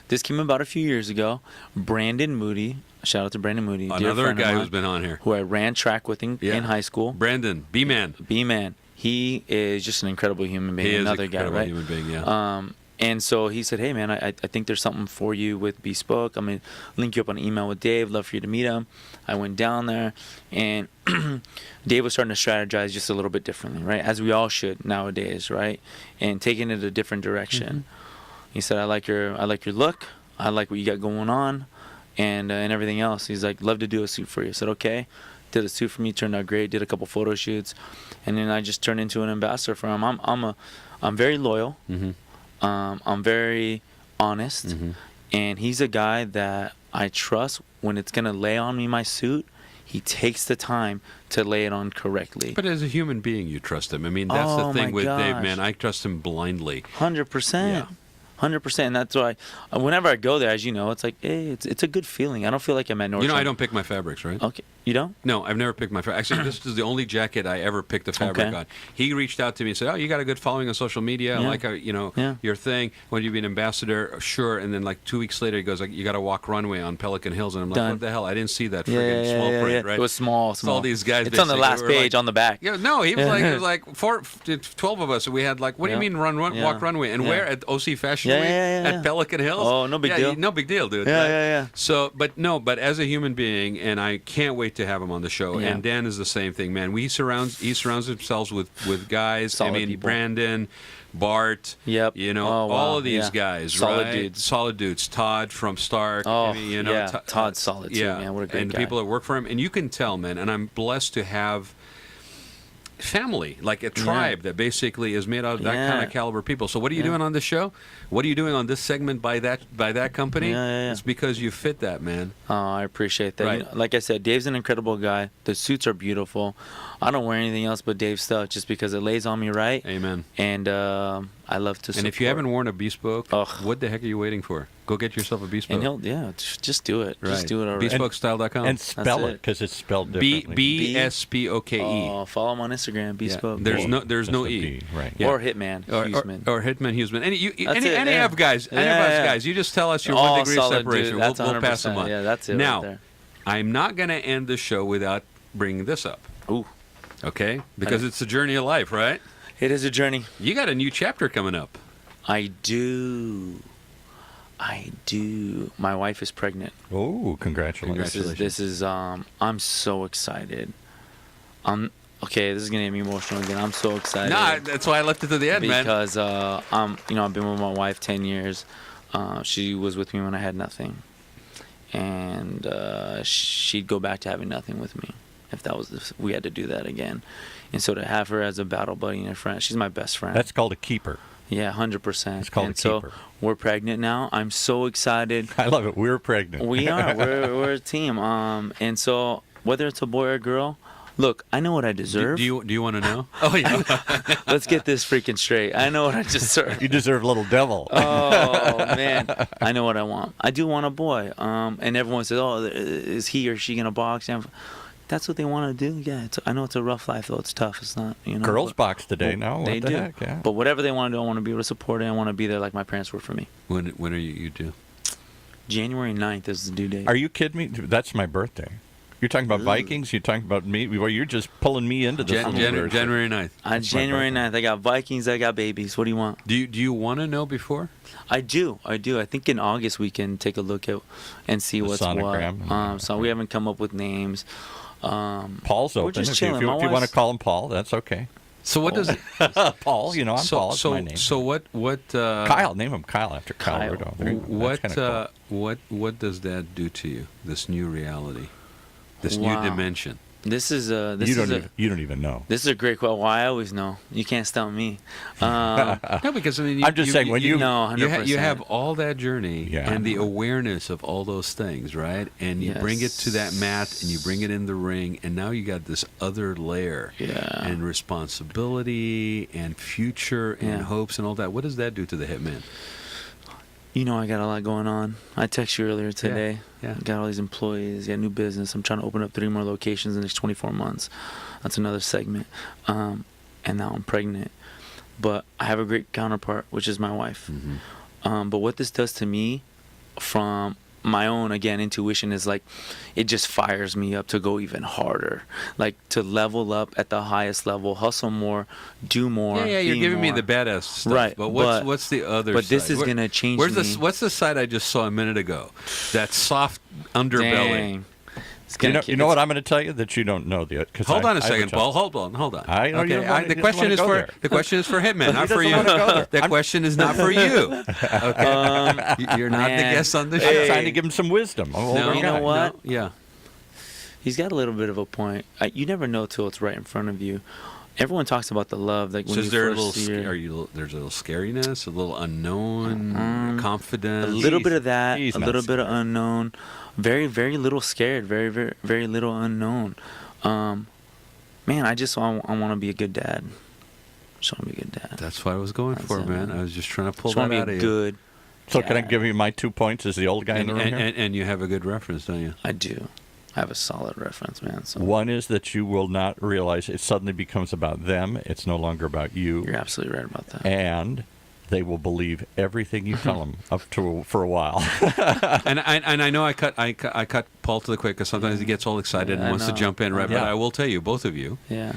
Speaker 4: This came about a few years ago. Brandon Moody, shout out to Brandon Moody, dear
Speaker 3: Another
Speaker 4: friend of
Speaker 3: guy
Speaker 4: mine,
Speaker 3: who's been on here.
Speaker 4: who I ran track with in high school.
Speaker 3: Brandon, B-Man.
Speaker 4: B-Man. He is just an incredible human being.
Speaker 3: He is
Speaker 4: Another
Speaker 3: an
Speaker 4: guy,
Speaker 3: incredible
Speaker 4: right?
Speaker 3: human being, yeah.
Speaker 4: And so he said, "Hey, man, I think there's something for you with Bespoke. I'm going to link you up on email with Dave. Love for you to meet him." I went down there, and Dave was starting to strategize just a little bit differently, right? As we all should nowadays, right? And taking it a different direction. He said, I like your look. I like what you got going on and everything else." He's like, "Love to do a suit for you." I said, "Okay." Did a suit for me, turned out great. Did a couple photo shoots, and then I just turned into an ambassador for him. I'm very loyal. I'm very honest, and he's a guy that I trust. When it's gonna lay on me my suit, he takes the time to lay it on correctly.
Speaker 3: But as a human being, you trust him. I mean, that's the
Speaker 4: Oh,
Speaker 3: thing
Speaker 4: my
Speaker 3: with Dave,
Speaker 4: gosh.
Speaker 3: man. I trust him blindly.
Speaker 4: 100%.
Speaker 3: Yeah.
Speaker 4: 100%. And that's why, whenever I go there, as you know, it's like, hey, it's a good feeling. I don't feel like I'm at Nordstrom.
Speaker 3: You know, I don't pick my fabrics, right?
Speaker 4: Okay, you don't?
Speaker 3: No, I've never picked my fabric. Actually, this is the only jacket I ever picked the fabric
Speaker 4: Okay.
Speaker 3: on. He reached out to me and said, "Oh, you got a good following on social media. I
Speaker 4: Yeah.
Speaker 3: like how,
Speaker 4: Yeah.
Speaker 3: your thing. Want you to be an ambassador?" Sure. And then like 2 weeks later, he goes, like, "You got to walk runway on Pelican Hills." And I'm like,
Speaker 4: Done.
Speaker 3: "What the hell? I didn't see that freaking small print, right?"
Speaker 4: It was small.
Speaker 3: It's all these guys.
Speaker 4: It's on the
Speaker 3: basically
Speaker 4: last
Speaker 3: were
Speaker 4: page
Speaker 3: like,
Speaker 4: on the back.
Speaker 3: Yeah, no, he was like, it was like 12 of us. And we had like, what do you
Speaker 4: Yeah.
Speaker 3: mean walk runway? And
Speaker 4: Yeah.
Speaker 3: where? At OC Fashion
Speaker 4: Yeah,
Speaker 3: Week?
Speaker 4: yeah, yeah,
Speaker 3: At
Speaker 4: yeah.
Speaker 3: Pelican Hills?
Speaker 4: Oh, no big
Speaker 3: Yeah,
Speaker 4: deal.
Speaker 3: No big deal, dude.
Speaker 4: Yeah,
Speaker 3: right?
Speaker 4: yeah.
Speaker 3: So, but as a human being, and I can't wait to have him on the show.
Speaker 4: Yeah.
Speaker 3: And Dan is the same thing, man. He surrounds himself with guys.
Speaker 4: Solid
Speaker 3: I mean,
Speaker 4: people.
Speaker 3: Brandon, Bart.
Speaker 4: Yep.
Speaker 3: You know,
Speaker 4: Oh, wow.
Speaker 3: all of these
Speaker 4: Yeah.
Speaker 3: guys.
Speaker 4: Solid
Speaker 3: right?
Speaker 4: dudes.
Speaker 3: Solid dudes. Todd from Stark.
Speaker 4: Oh,
Speaker 3: I mean, you know,
Speaker 4: yeah. Todd's solid too, man. What a great
Speaker 3: and
Speaker 4: guy.
Speaker 3: the people that work for him, and you can tell, man. And I'm blessed to have family, like a tribe that basically is made out of that kind of caliber people. So what are you doing on this show? What are you doing on this segment by that company?
Speaker 4: Yeah.
Speaker 3: It's because you fit that, man.
Speaker 4: Oh, I appreciate that.
Speaker 3: Right.
Speaker 4: You know, like I said, Dave's an incredible guy. The suits are beautiful. I don't wear anything else but Dave's stuff just because it lays on me right.
Speaker 3: Amen.
Speaker 4: And I love to support.
Speaker 3: And if you haven't worn a Bespoke,
Speaker 4: Ugh.
Speaker 3: what the heck are you waiting for? Go get yourself a Bespoke.
Speaker 4: And he'll, just do it. Just do it already.
Speaker 3: BespokeStyle.com.
Speaker 2: And spell
Speaker 4: That's
Speaker 2: it
Speaker 4: it.
Speaker 2: because it's spelled differently.
Speaker 3: BSPOKE.
Speaker 4: Oh, follow him on Instagram, Bespoke.
Speaker 3: There's no
Speaker 2: Just
Speaker 3: no
Speaker 2: a
Speaker 3: E.
Speaker 2: B, right.
Speaker 3: Yeah.
Speaker 4: Or Hitman, Huseman.
Speaker 3: Or Hitman Huseman.
Speaker 4: That's it,
Speaker 3: Any
Speaker 4: yeah.
Speaker 3: of guys, any of
Speaker 4: Yeah,
Speaker 3: us
Speaker 4: yeah.
Speaker 3: guys, you just tell us your
Speaker 4: All
Speaker 3: 1 degree of
Speaker 4: solid,
Speaker 3: separation.
Speaker 4: dude. That's
Speaker 3: We'll pass them
Speaker 4: 100%.
Speaker 3: on.
Speaker 4: Yeah, that's it
Speaker 3: Now,
Speaker 4: right there.
Speaker 3: I'm not going to end the show without bringing this up.
Speaker 4: Ooh,
Speaker 3: Okay? Because it's a journey of life, right?
Speaker 4: it is a journey.
Speaker 3: You got a new chapter coming up.
Speaker 4: I do. My wife is pregnant.
Speaker 2: Oh, congratulations.
Speaker 4: This is I'm so excited. Okay, this is gonna get me emotional again. I'm so excited.
Speaker 3: Nah, that's why I left it to the end, man.
Speaker 4: Because I've been with my wife 10 years. She was with me when I had nothing, and she'd go back to having nothing with me if we had to do that again. And so to have her as a battle buddy and a friend, she's my best friend.
Speaker 2: That's called a keeper.
Speaker 4: Yeah, 100%.
Speaker 2: It's called
Speaker 4: and
Speaker 2: a
Speaker 4: so
Speaker 2: keeper.
Speaker 4: we're pregnant now. I'm so excited.
Speaker 2: I love it. We're pregnant.
Speaker 4: We are. We're a team. And so whether it's a boy or a girl, look, I know what I deserve.
Speaker 3: Do you want to know? Oh, yeah.
Speaker 4: Let's get this freaking straight. I know what I deserve.
Speaker 2: You deserve little devil.
Speaker 4: Oh man, I know what I want. I do want a boy. And everyone says, "Oh, is he or she gonna box?" And that's what they want to do. Yeah, I know it's a rough life though. It's tough. It's not,
Speaker 2: Girls box today. No, what
Speaker 4: they
Speaker 2: the
Speaker 4: do.
Speaker 2: heck? Yeah.
Speaker 4: But whatever they want to do, I want to be able to support it. I want to be there like my parents were for me.
Speaker 3: When are you due?
Speaker 4: January 9th is the due date.
Speaker 2: Are you kidding me? That's my birthday. You're talking about Vikings? You're talking about me? Well, you're just pulling me into this.
Speaker 3: January 9th.
Speaker 4: On January 9th, I got Vikings, I got babies. What do you want?
Speaker 3: Do you want to know before?
Speaker 4: I do. I think in August we can take a look at and see what's
Speaker 2: sonogram.
Speaker 4: what. So we haven't come up with names.
Speaker 2: Paul's open.
Speaker 4: just
Speaker 2: If
Speaker 4: chilling.
Speaker 2: you
Speaker 4: My
Speaker 2: want to
Speaker 4: wife's-
Speaker 2: call him Paul, that's okay.
Speaker 3: So what does it?
Speaker 2: Paul, I'm Paul. It's my name.
Speaker 3: So what?
Speaker 2: Kyle, name him Kyle after Kyle
Speaker 4: Kyle.
Speaker 2: Rudolph. That's kinda cool.
Speaker 3: What does that do to you? This new reality, this new
Speaker 4: Wow.
Speaker 3: dimension.
Speaker 4: This is
Speaker 2: You don't even know.
Speaker 4: This is a great quote. Well, I always know. You can't stump me.
Speaker 3: No, because I mean,
Speaker 2: I'm just saying when you
Speaker 4: No, 100%.
Speaker 3: you have all that journey
Speaker 2: Yeah.
Speaker 3: and the awareness of all those things, right? And you bring it to that mat and you bring it in the ring, and now you got this other layer and responsibility and future and hopes and all that. What does that do to the hitman?
Speaker 4: You know I got a lot going on. I texted you earlier today.
Speaker 3: Yeah.
Speaker 4: Got all these employees, got new business. I'm trying to open up 3 more locations in the next 24 months. That's another segment. And now I'm pregnant. But I have a great counterpart, which is my wife.
Speaker 3: Mm-hmm.
Speaker 4: But what this does to me from my own, again, intuition is like, it just fires me up to go even harder. Like to level up at the highest level, hustle more, do more.
Speaker 3: Yeah, you're
Speaker 4: be
Speaker 3: giving me
Speaker 4: more.
Speaker 3: the badass stuff.
Speaker 4: Right,
Speaker 3: But
Speaker 4: but-
Speaker 3: what's the other
Speaker 4: but
Speaker 3: side?
Speaker 4: this is gonna change
Speaker 3: where's
Speaker 4: me.
Speaker 3: What's the side I just saw a minute ago? That soft underbelly.
Speaker 4: Dang. It's
Speaker 2: You know what I'm going to tell you that you don't know yet.
Speaker 3: Hold on a second, Paul. Hold on.
Speaker 2: I know you don't want-
Speaker 3: The
Speaker 2: you
Speaker 3: question
Speaker 2: just
Speaker 3: is
Speaker 2: wanna go
Speaker 3: for
Speaker 2: there.
Speaker 3: the question is for Hitman, not
Speaker 2: He
Speaker 3: for
Speaker 2: doesn't
Speaker 3: you.
Speaker 2: wanna go there.
Speaker 3: The question is not for you. Okay, you're not the
Speaker 4: man.
Speaker 3: guest on the
Speaker 2: I'm
Speaker 3: show.
Speaker 2: trying to give him some wisdom.
Speaker 3: No,
Speaker 4: You know what?
Speaker 3: No, yeah.
Speaker 4: He's got a little bit of a point. You never know till it's right in front of you. Everyone talks about the love, like when
Speaker 3: So
Speaker 4: you
Speaker 3: is there a
Speaker 4: first
Speaker 3: little?
Speaker 4: see her.
Speaker 3: There's a little scariness, a little unknown, confidence.
Speaker 4: A little bit of that,
Speaker 2: He's
Speaker 4: a
Speaker 2: not
Speaker 4: little bit of
Speaker 2: scared.
Speaker 4: unknown, very, very little scared, very, very, very little unknown. Man, I want to be a good dad. Just want to be a good dad.
Speaker 3: That's what I was going for,
Speaker 4: it,
Speaker 3: man.
Speaker 4: man.
Speaker 3: I was just trying to pull
Speaker 4: Just want
Speaker 3: that
Speaker 4: to
Speaker 3: out
Speaker 4: be
Speaker 3: of
Speaker 4: a
Speaker 3: you.
Speaker 4: good.
Speaker 2: So can I
Speaker 4: dad.
Speaker 2: give you my 2 points as the old guy in the room here?
Speaker 3: And you have a good reference, don't you?
Speaker 4: I do. I have a solid reference, man. So
Speaker 2: One is that you will not realize it suddenly becomes about them. It's no longer about you.
Speaker 4: you're absolutely right about that.
Speaker 2: And they will believe everything you tell them for a while.
Speaker 3: And I know I cut Paul to the quick because sometimes he gets all excited
Speaker 4: Yeah,
Speaker 3: and
Speaker 4: I
Speaker 3: wants to
Speaker 4: know.
Speaker 3: jump in, right? But
Speaker 2: Yeah.
Speaker 3: I will tell you, both of you,
Speaker 4: Yeah.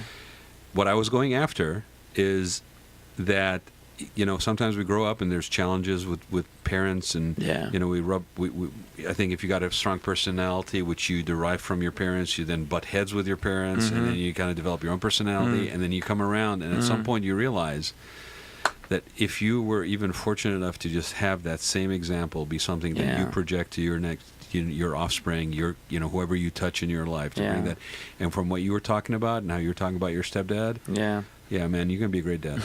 Speaker 3: what I was going after is that sometimes we grow up and there's challenges with parents and
Speaker 4: Yeah.
Speaker 3: I think if you got a strong personality which you derive from your parents, you then butt heads with your parents and then you kind of develop your own personality and then you come around and at some point you realize that if you were even fortunate enough to just have that same example be something that you
Speaker 4: Yeah.
Speaker 3: project to your next your offspring, whoever you touch in your life to bring
Speaker 4: Yeah.
Speaker 3: that. And from what you were talking about and how you were talking about your stepdad,
Speaker 4: Yeah.
Speaker 3: man, you're going to be a great dad.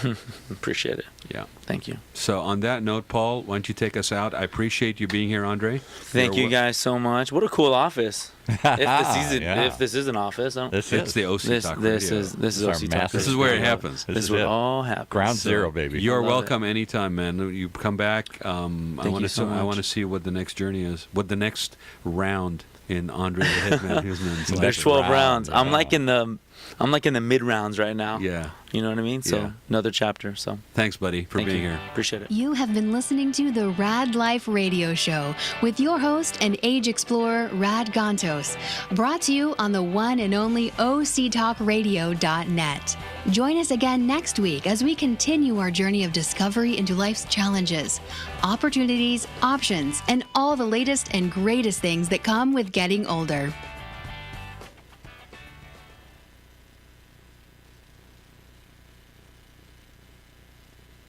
Speaker 4: Appreciate it.
Speaker 3: Yeah.
Speaker 4: Thank you.
Speaker 3: So on that note, Paul, why don't you take us out? I appreciate you being here, Andre.
Speaker 4: Thank you guys so much. What a cool office. If this is an office, I don't,
Speaker 2: This
Speaker 3: It's
Speaker 2: is
Speaker 3: the OC
Speaker 4: this
Speaker 3: Talk
Speaker 4: this
Speaker 3: Radio.
Speaker 4: is this is
Speaker 2: Our
Speaker 4: OC Talk.
Speaker 2: massive
Speaker 3: This is where it happens.
Speaker 4: This is
Speaker 2: is
Speaker 4: where
Speaker 2: it.
Speaker 4: it all happens.
Speaker 2: Ground
Speaker 3: So
Speaker 2: zero, baby.
Speaker 3: You're
Speaker 4: love
Speaker 3: welcome anytime, man. You come back. I
Speaker 4: Thank
Speaker 3: want
Speaker 4: you
Speaker 3: to.
Speaker 4: so
Speaker 3: I want to
Speaker 4: much.
Speaker 3: see what the next journey is. What the next round in Andre the Hitman Huseman's life
Speaker 4: There's
Speaker 3: is.
Speaker 4: 12
Speaker 2: round,
Speaker 4: rounds. I'm
Speaker 2: yeah.
Speaker 4: like in the mid rounds right now.
Speaker 3: Yeah.
Speaker 4: You know what I mean? So
Speaker 3: Yeah.
Speaker 4: another chapter. So
Speaker 3: Thanks, buddy, for
Speaker 4: thank
Speaker 3: being
Speaker 4: you.
Speaker 3: here.
Speaker 4: Appreciate it.
Speaker 1: You have been listening to the Raad Life radio show with your host and age explorer, Rad Gantos, brought to you on the one and only OCTalkRadio.net. Join us again next week as we continue our journey of discovery into life's challenges, opportunities, options, and all the latest and greatest things that come with getting older.